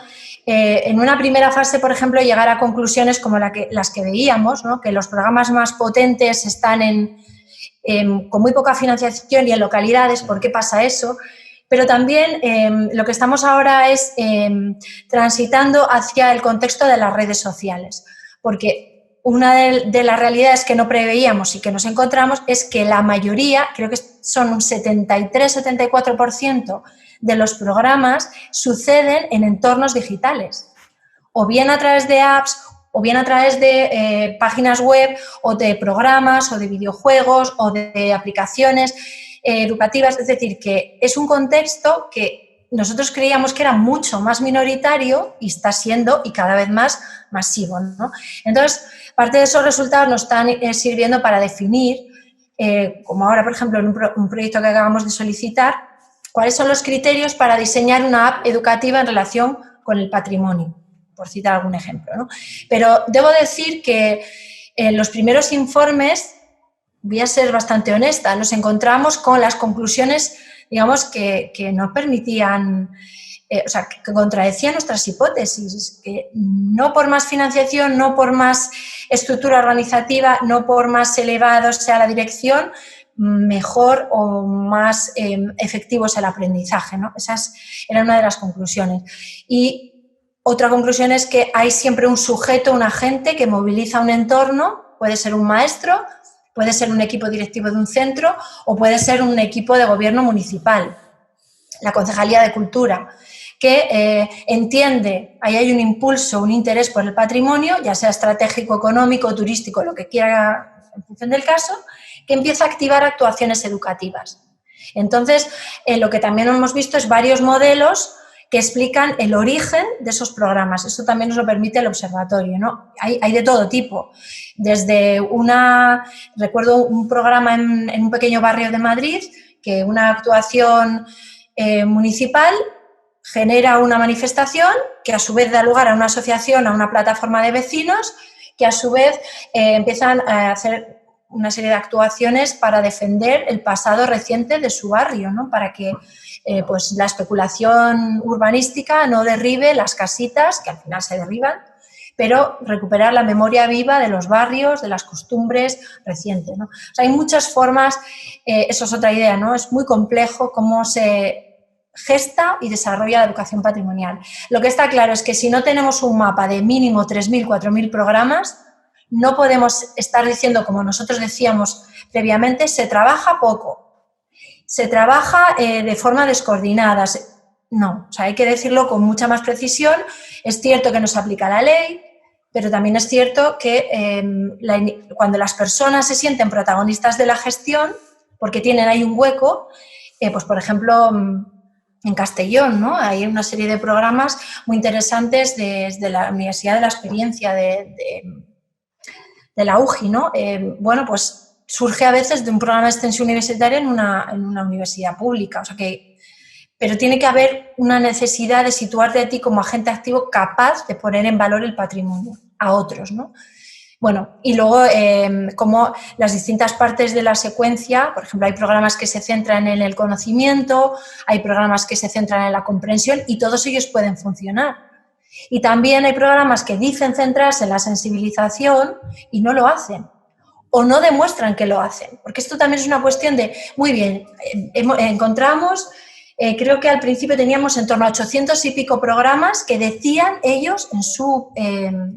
en una primera fase, por ejemplo, llegar a conclusiones como las que veíamos, ¿no? Que los programas más potentes están con muy poca financiación y en localidades. ¿Por qué pasa eso? Pero también lo que estamos ahora es transitando hacia el contexto de las redes sociales, porque una de las realidades que no preveíamos y que nos encontramos es que la mayoría, creo que son un 73-74% de los programas suceden en entornos digitales, o bien a través de apps, o bien a través de páginas web, o de programas, o de videojuegos, o de aplicaciones educativas. Es decir, que es un contexto que nosotros creíamos que era mucho más minoritario y está siendo y cada vez más masivo, ¿no? Entonces, parte de esos resultados nos están sirviendo para definir, como ahora, por ejemplo, en un proyecto que acabamos de solicitar, cuáles son los criterios para diseñar una app educativa en relación con el patrimonio, por citar algún ejemplo, ¿no? Pero debo decir que en los primeros informes, voy a ser bastante honesta, nos encontramos con las conclusiones, digamos, que no permitían, o sea, que contradecían nuestras hipótesis, que no por más financiación, no por más estructura organizativa, no por más elevado sea la dirección, mejor o más efectivo es el aprendizaje, ¿no? Esa era una de las conclusiones. Y otra conclusión es que hay siempre un sujeto, un agente que moviliza un entorno, puede ser un maestro, puede ser un equipo directivo de un centro o puede ser un equipo de gobierno municipal, la Concejalía de Cultura, que entiende, ahí hay un impulso, un interés por el patrimonio, ya sea estratégico, económico, turístico, lo que quiera en función del caso, que empieza a activar actuaciones educativas. Entonces, lo que también hemos visto es varios modelos que explican el origen de esos programas. Esto también nos lo permite el observatorio, ¿no? Hay de todo tipo. Desde recuerdo un programa en un pequeño barrio de Madrid, que una actuación municipal genera una manifestación que a su vez da lugar a una asociación, a una plataforma de vecinos, que a su vez empiezan a hacer una serie de actuaciones para defender el pasado reciente de su barrio, ¿no? Para que pues la especulación urbanística no derribe las casitas, que al final se derriban, pero recuperar la memoria viva de los barrios, de las costumbres recientes, ¿no? O sea, hay muchas formas, eso es otra idea, ¿no? Es muy complejo cómo se gesta y desarrolla la educación patrimonial. Lo que está claro es que si no tenemos un mapa de mínimo 3.000, 4.000 programas, no podemos estar diciendo, como nosotros decíamos previamente, se trabaja poco, se trabaja de forma descoordinada. No, o sea, hay que decirlo con mucha más precisión. Es cierto que no se aplica la ley, pero también es cierto que cuando las personas se sienten protagonistas de la gestión, porque tienen ahí un hueco, pues por ejemplo, en Castellón, ¿no? Hay una serie de programas muy interesantes desde la Universidad de la Experiencia de la UGI, ¿no? Bueno, pues surge a veces de un programa de extensión universitaria en una universidad pública, o sea que, pero tiene que haber una necesidad de situarte a ti como agente activo capaz de poner en valor el patrimonio a otros, ¿no? Bueno, y luego como las distintas partes de la secuencia, por ejemplo, hay programas que se centran en el conocimiento, hay programas que se centran en la comprensión y todos ellos pueden funcionar. Y también hay programas que dicen centrarse en la sensibilización y no lo hacen o no demuestran que lo hacen, porque esto también es una cuestión de, muy bien, encontramos, creo que al principio teníamos en torno a 800 y pico programas que decían ellos en su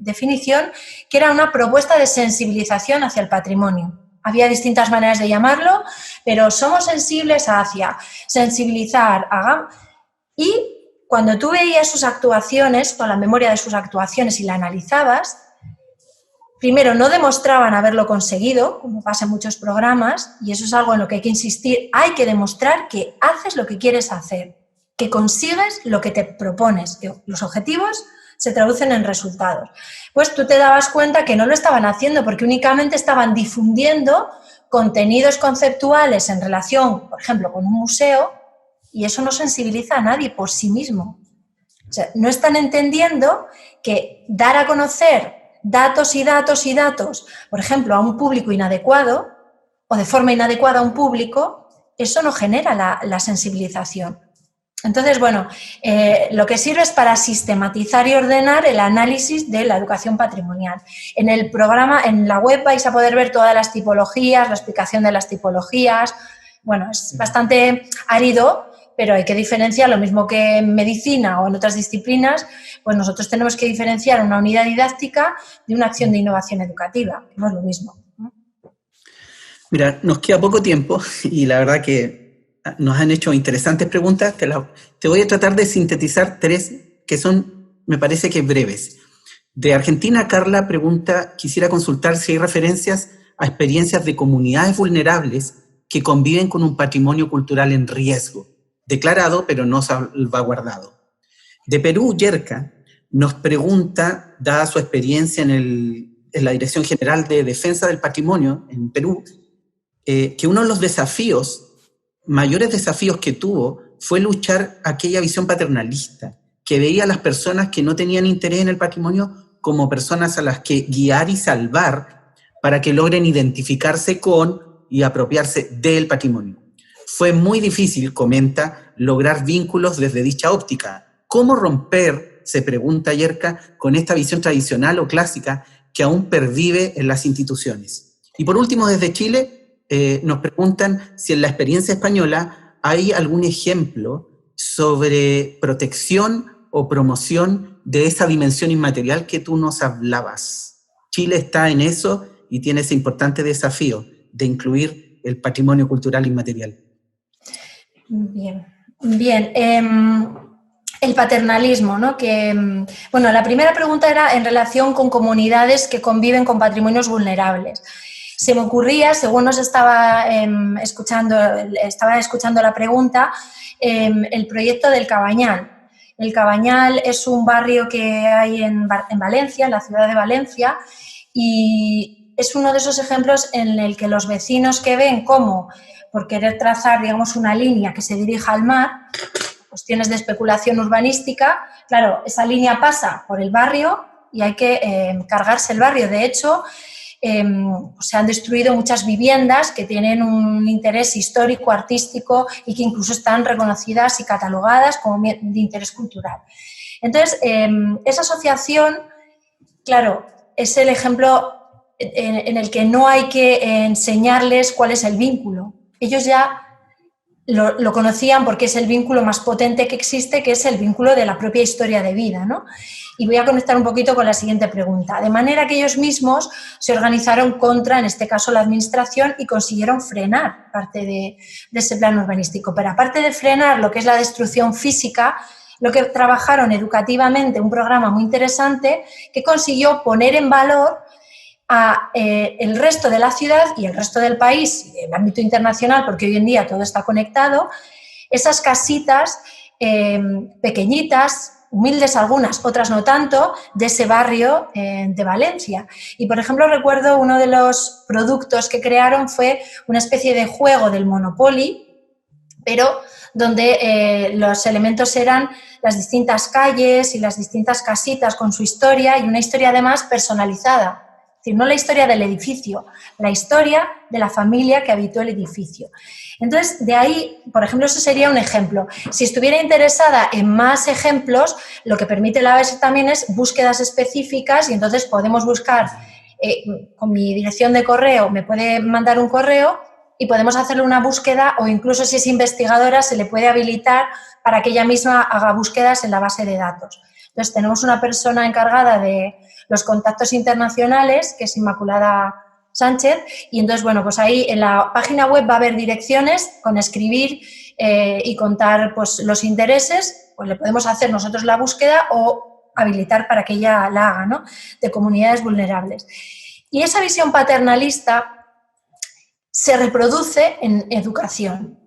definición que era una propuesta de sensibilización hacia el patrimonio. Había distintas maneras de llamarlo, pero somos sensibles hacia sensibilizar, y cuando tú veías sus actuaciones, con la memoria de sus actuaciones y la analizabas, primero no demostraban haberlo conseguido, como pasa en muchos programas, y eso es algo en lo que hay que insistir, hay que demostrar que haces lo que quieres hacer, que consigues lo que te propones, que los objetivos se traducen en resultados. Pues tú te dabas cuenta que no lo estaban haciendo porque únicamente estaban difundiendo contenidos conceptuales en relación, por ejemplo, con un museo, y eso no sensibiliza a nadie por sí mismo. O sea, no están entendiendo que dar a conocer datos y datos y datos, por ejemplo, a un público inadecuado o de forma inadecuada a un público, eso no genera la sensibilización. Entonces, bueno, lo que sirve es para sistematizar y ordenar el análisis de la educación patrimonial. En el programa, en la web vais a poder ver todas las tipologías, la explicación de las tipologías. Bueno, es bastante árido, pero hay que diferenciar, lo mismo que en medicina o en otras disciplinas, pues nosotros tenemos que diferenciar una unidad didáctica de una acción de innovación educativa, que no es lo mismo. Mira, nos queda poco tiempo y la verdad que nos han hecho interesantes preguntas. Te voy a tratar de sintetizar 3 que son, me parece que breves. De Argentina, Carla pregunta, quisiera consultar si hay referencias a experiencias de comunidades vulnerables que conviven con un patrimonio cultural en riesgo, declarado pero no salvaguardado. De Perú, Yerka nos pregunta, dada su experiencia en la Dirección General de Defensa del Patrimonio en Perú, que uno de los mayores desafíos que tuvo fue luchar aquella visión paternalista, que veía a las personas que no tenían interés en el patrimonio como personas a las que guiar y salvar para que logren identificarse con y apropiarse del patrimonio. Fue muy difícil, comenta, lograr vínculos desde dicha óptica. ¿Cómo romper, se pregunta Yerka, con esta visión tradicional o clásica que aún pervive en las instituciones? Y por último, desde Chile, nos preguntan si en la experiencia española hay algún ejemplo sobre protección o promoción de esa dimensión inmaterial que tú nos hablabas. Chile está en eso y tiene ese importante desafío de incluir el patrimonio cultural inmaterial. Bien. El paternalismo, ¿no? Bueno, la primera pregunta era en relación con comunidades que conviven con patrimonios vulnerables. Se me ocurría, según nos estaba escuchando la pregunta, el proyecto del Cabañal. El Cabañal es un barrio que hay en Valencia, en la ciudad de Valencia, y es uno de esos ejemplos en el que los vecinos que ven cómo, por querer trazar, digamos, una línea que se dirija al mar, cuestiones de especulación urbanística, claro, esa línea pasa por el barrio y hay que cargarse el barrio. De hecho, se han destruido muchas viviendas que tienen un interés histórico, artístico y que incluso están reconocidas y catalogadas como de interés cultural. Entonces, esa asociación, claro, es el ejemplo en el que no hay que enseñarles cuál es el vínculo. Ellos ya lo conocían porque es el vínculo más potente que existe, que es el vínculo de la propia historia de vida, ¿no? Y voy a conectar un poquito con la siguiente pregunta. De manera que ellos mismos se organizaron contra, en este caso, la administración y consiguieron frenar parte de ese plan urbanístico. Pero aparte de frenar lo que es la destrucción física, lo que trabajaron educativamente, un programa muy interesante que consiguió poner en valor a el resto de la ciudad y el resto del país, y el ámbito internacional, porque hoy en día todo está conectado, esas casitas pequeñitas, humildes algunas, otras no tanto, de ese barrio de Valencia. Y, por ejemplo, recuerdo uno de los productos que crearon fue una especie de juego del Monopoly, pero donde los elementos eran las distintas calles y las distintas casitas con su historia y una historia además personalizada. Es decir, no la historia del edificio, la historia de la familia que habitó el edificio. Entonces, de ahí, por ejemplo, eso sería un ejemplo. Si estuviera interesada en más ejemplos, lo que permite la ABS también es búsquedas específicas y entonces podemos buscar, con mi dirección de correo, me puede mandar un correo y podemos hacerle una búsqueda o incluso si es investigadora se le puede habilitar para que ella misma haga búsquedas en la base de datos. Entonces, tenemos una persona encargada de los contactos internacionales, que es Inmaculada Sánchez, y entonces, bueno, pues ahí en la página web va a haber direcciones con escribir y contar pues, los intereses, pues le podemos hacer nosotros la búsqueda o habilitar para que ella la haga, ¿no?, de comunidades vulnerables. Y esa visión paternalista se reproduce en educación.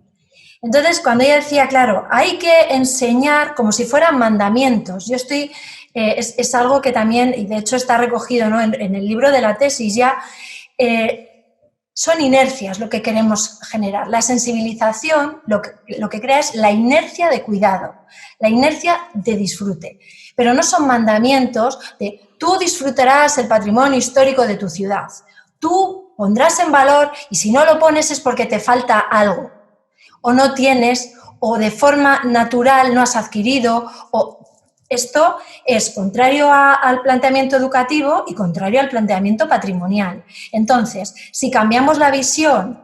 Entonces, cuando ella decía, claro, hay que enseñar como si fueran mandamientos, yo estoy, es algo que también, y de hecho está recogido, ¿no?, en el libro de la tesis ya, son inercias lo que queremos generar. La sensibilización lo que crea es la inercia de cuidado, la inercia de disfrute, pero no son mandamientos de tú disfrutarás el patrimonio histórico de tu ciudad, tú pondrás en valor y si no lo pones es porque te falta algo. O no tienes, o de forma natural no has adquirido, o esto es contrario al planteamiento educativo y contrario al planteamiento patrimonial. Entonces, si cambiamos la visión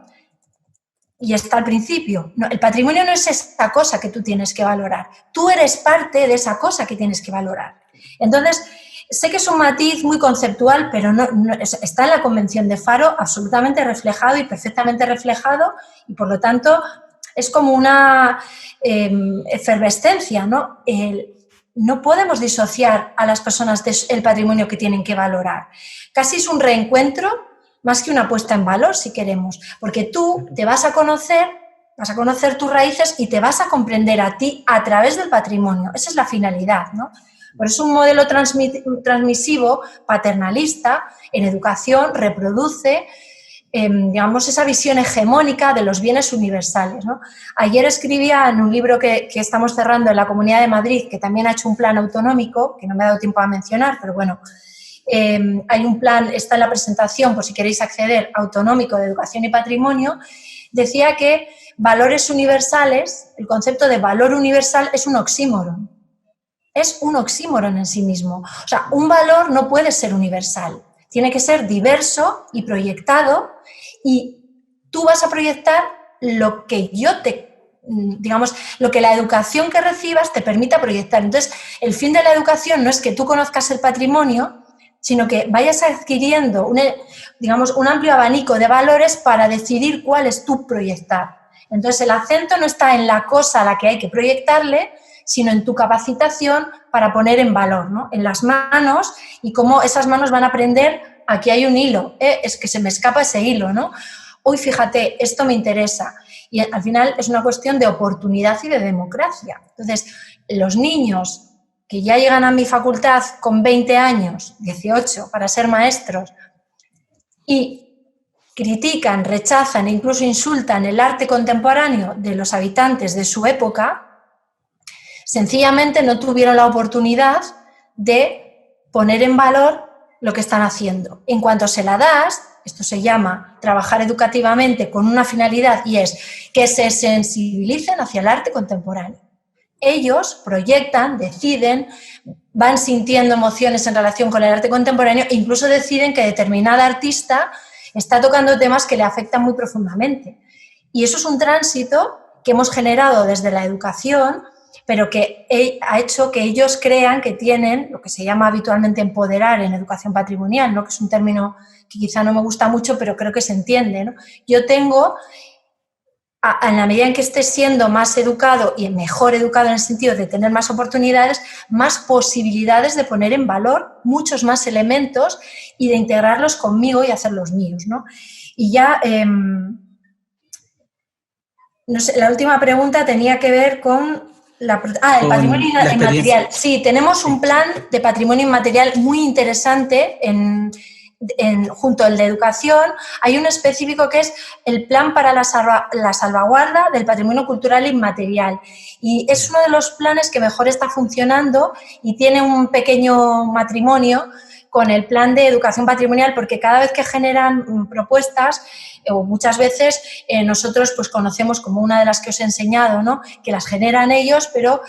y está al principio, no, el patrimonio no es esa cosa que tú tienes que valorar, tú eres parte de esa cosa que tienes que valorar. Entonces, sé que es un matiz muy conceptual, pero está en la Convención de Faro absolutamente reflejado y perfectamente reflejado, y por lo tanto es como una efervescencia, ¿no? No podemos disociar a las personas del patrimonio que tienen que valorar. Casi es un reencuentro más que una puesta en valor, si queremos, porque tú te vas a conocer tus raíces y te vas a comprender a ti a través del patrimonio. Esa es la finalidad, ¿no? Por eso un modelo transmisivo, paternalista, en educación reproduce, digamos, esa visión hegemónica de los bienes universales, ¿no? Ayer escribía en un libro que estamos cerrando en la Comunidad de Madrid, que también ha hecho un plan autonómico, que no me ha dado tiempo a mencionar, pero bueno, hay un plan, está en la presentación, por si queréis acceder, autonómico de educación y patrimonio. Decía que valores universales, el concepto de valor universal es un oxímoron. Es un oxímoron en sí mismo. O sea, un valor no puede ser universal. Tiene que ser diverso y proyectado, y tú vas a proyectar lo que lo que la educación que recibas te permita proyectar. Entonces, el fin de la educación no es que tú conozcas el patrimonio, sino que vayas adquiriendo un amplio abanico de valores para decidir cuál es tu proyectar. Entonces, el acento no está en la cosa a la que hay que proyectarle, sino en tu capacitación para poner en valor, ¿no? En las manos, y cómo esas manos van a aprender, aquí hay un hilo, es que se me escapa ese hilo, ¿no? Uy, fíjate, esto me interesa. Y al final es una cuestión de oportunidad y de democracia. Entonces, los niños que ya llegan a mi facultad con 20 años, 18, para ser maestros, y critican, rechazan e incluso insultan el arte contemporáneo de los habitantes de su época, sencillamente no tuvieron la oportunidad de poner en valor lo que están haciendo. En cuanto se la das, esto se llama trabajar educativamente con una finalidad, y es que se sensibilicen hacia el arte contemporáneo. Ellos proyectan, deciden, van sintiendo emociones en relación con el arte contemporáneo, e incluso deciden que determinada artista está tocando temas que le afectan muy profundamente. Y eso es un tránsito que hemos generado desde la educación, pero que ha hecho que ellos crean que tienen lo que se llama habitualmente empoderar en educación patrimonial, ¿no? Que es un término que quizá no me gusta mucho, pero creo que se entiende, ¿no? Yo tengo, en la medida en que esté siendo más educado y mejor educado en el sentido de tener más oportunidades, más posibilidades de poner en valor muchos más elementos y de integrarlos conmigo y hacerlos míos, ¿no? Y ya, no sé, la última pregunta tenía que ver con el patrimonio inmaterial. Sí, tenemos un plan de patrimonio inmaterial muy interesante junto al de educación. Hay uno específico que es el plan para la salvaguarda del patrimonio cultural inmaterial, y es uno de los planes que mejor está funcionando y tiene un pequeño matrimonio con el plan de educación patrimonial, porque cada vez que generan propuestas, o muchas veces nosotros pues conocemos, como una de las que os he enseñado, ¿no? Que las generan ellos, pero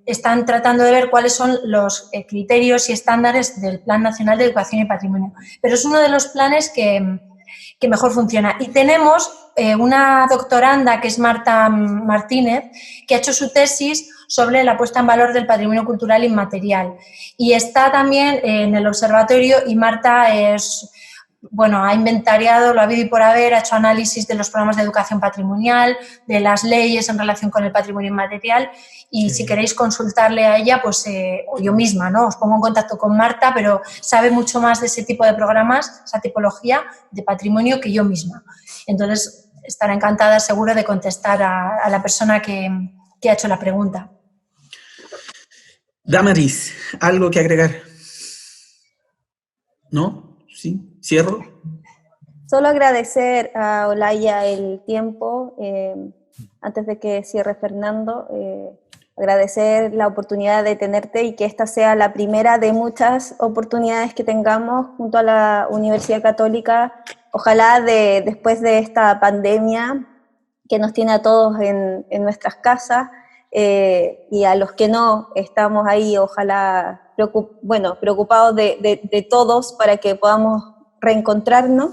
están tratando de ver cuáles son los criterios y estándares del Plan Nacional de Educación y Patrimonio. Pero es uno de los planes que mejor funciona. Y tenemos una doctoranda, que es Marta Martínez, que ha hecho su tesis sobre la puesta en valor del patrimonio cultural inmaterial. Y está también en el observatorio, y Marta ha inventariado lo habido y por haber, ha hecho análisis de los programas de educación patrimonial, de las leyes en relación con el patrimonio inmaterial, y si queréis consultarle a ella, pues, o yo misma, ¿no? Os pongo en contacto con Marta, pero sabe mucho más de ese tipo de programas, esa tipología de patrimonio, que yo misma. Entonces, estará encantada, seguro, de contestar a la persona que ha hecho la pregunta. Damaris, ¿algo que agregar? ¿No? ¿Sí? ¿Cierro? Solo agradecer a Olaya el tiempo, antes de que cierre Fernando, agradecer la oportunidad de tenerte, y que esta sea la primera de muchas oportunidades que tengamos junto a la Universidad Católica, ojalá después de esta pandemia, que nos tiene a todos en nuestras casas, y a los que no estamos ahí, ojalá preocupados de todos para que podamos reencontrarnos,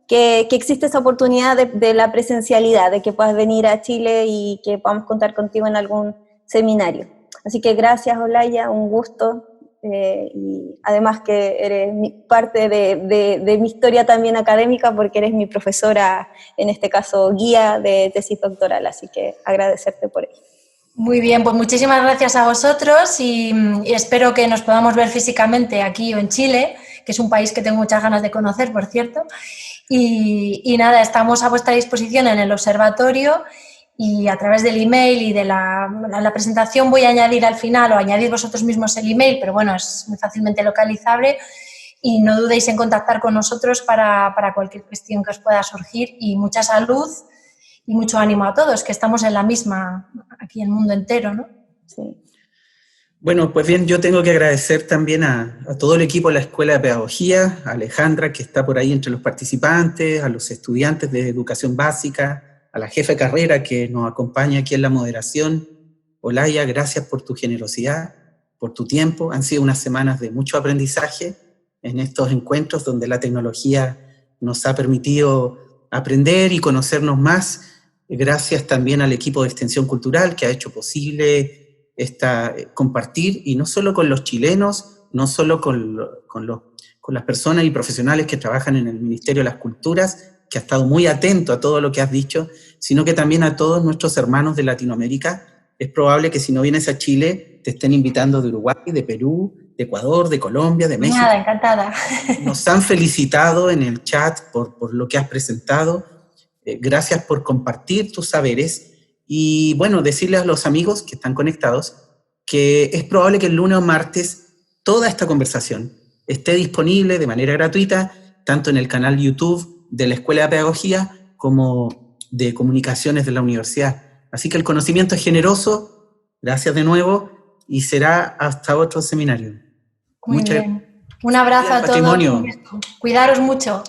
que existe esa oportunidad de la presencialidad, de que puedas venir a Chile y que podamos contar contigo en algún seminario. Así que gracias, Olaya, un gusto, y además que eres parte de mi historia también académica, porque eres mi profesora, en este caso guía de tesis doctoral, así que agradecerte por ello. Muy bien, pues muchísimas gracias a vosotros y espero que nos podamos ver físicamente aquí o en Chile, que es un país que tengo muchas ganas de conocer, por cierto. Y nada, estamos a vuestra disposición en el observatorio, y a través del email y de la presentación voy a añadir al final, o añadir vosotros mismos el email, pero bueno, es muy fácilmente localizable, y no dudéis en contactar con nosotros para cualquier cuestión que os pueda surgir, y mucha salud y mucho ánimo a todos, que estamos en la misma aquí en el mundo entero, ¿no? Sí. Bueno, pues bien, yo tengo que agradecer también a todo el equipo de la Escuela de Pedagogía, a Alejandra, que está por ahí entre los participantes, a los estudiantes de educación básica, a la jefa de carrera que nos acompaña aquí en la moderación. Olaya, gracias por tu generosidad, por tu tiempo. Han sido unas semanas de mucho aprendizaje en estos encuentros donde la tecnología nos ha permitido aprender y conocernos más. Gracias también al equipo de Extensión Cultural que ha hecho posible compartir, y no solo con los chilenos, no solo con las personas y profesionales que trabajan en el Ministerio de las Culturas, que ha estado muy atento a todo lo que has dicho, sino que también a todos nuestros hermanos de Latinoamérica. Es probable que si no vienes a Chile te estén invitando de Uruguay, de Perú, de Ecuador, de Colombia, de México. Nada, encantada. Nos han felicitado en el chat por lo que has presentado. Gracias por compartir tus saberes. Y bueno, decirles a los amigos que están conectados que es probable que el lunes o martes toda esta conversación esté disponible de manera gratuita, tanto en el canal YouTube de la Escuela de Pedagogía como de Comunicaciones de la Universidad. Así que el conocimiento es generoso. Gracias de nuevo y será hasta otro seminario. Muy bien. Un abrazo a todos. Cuidaros mucho.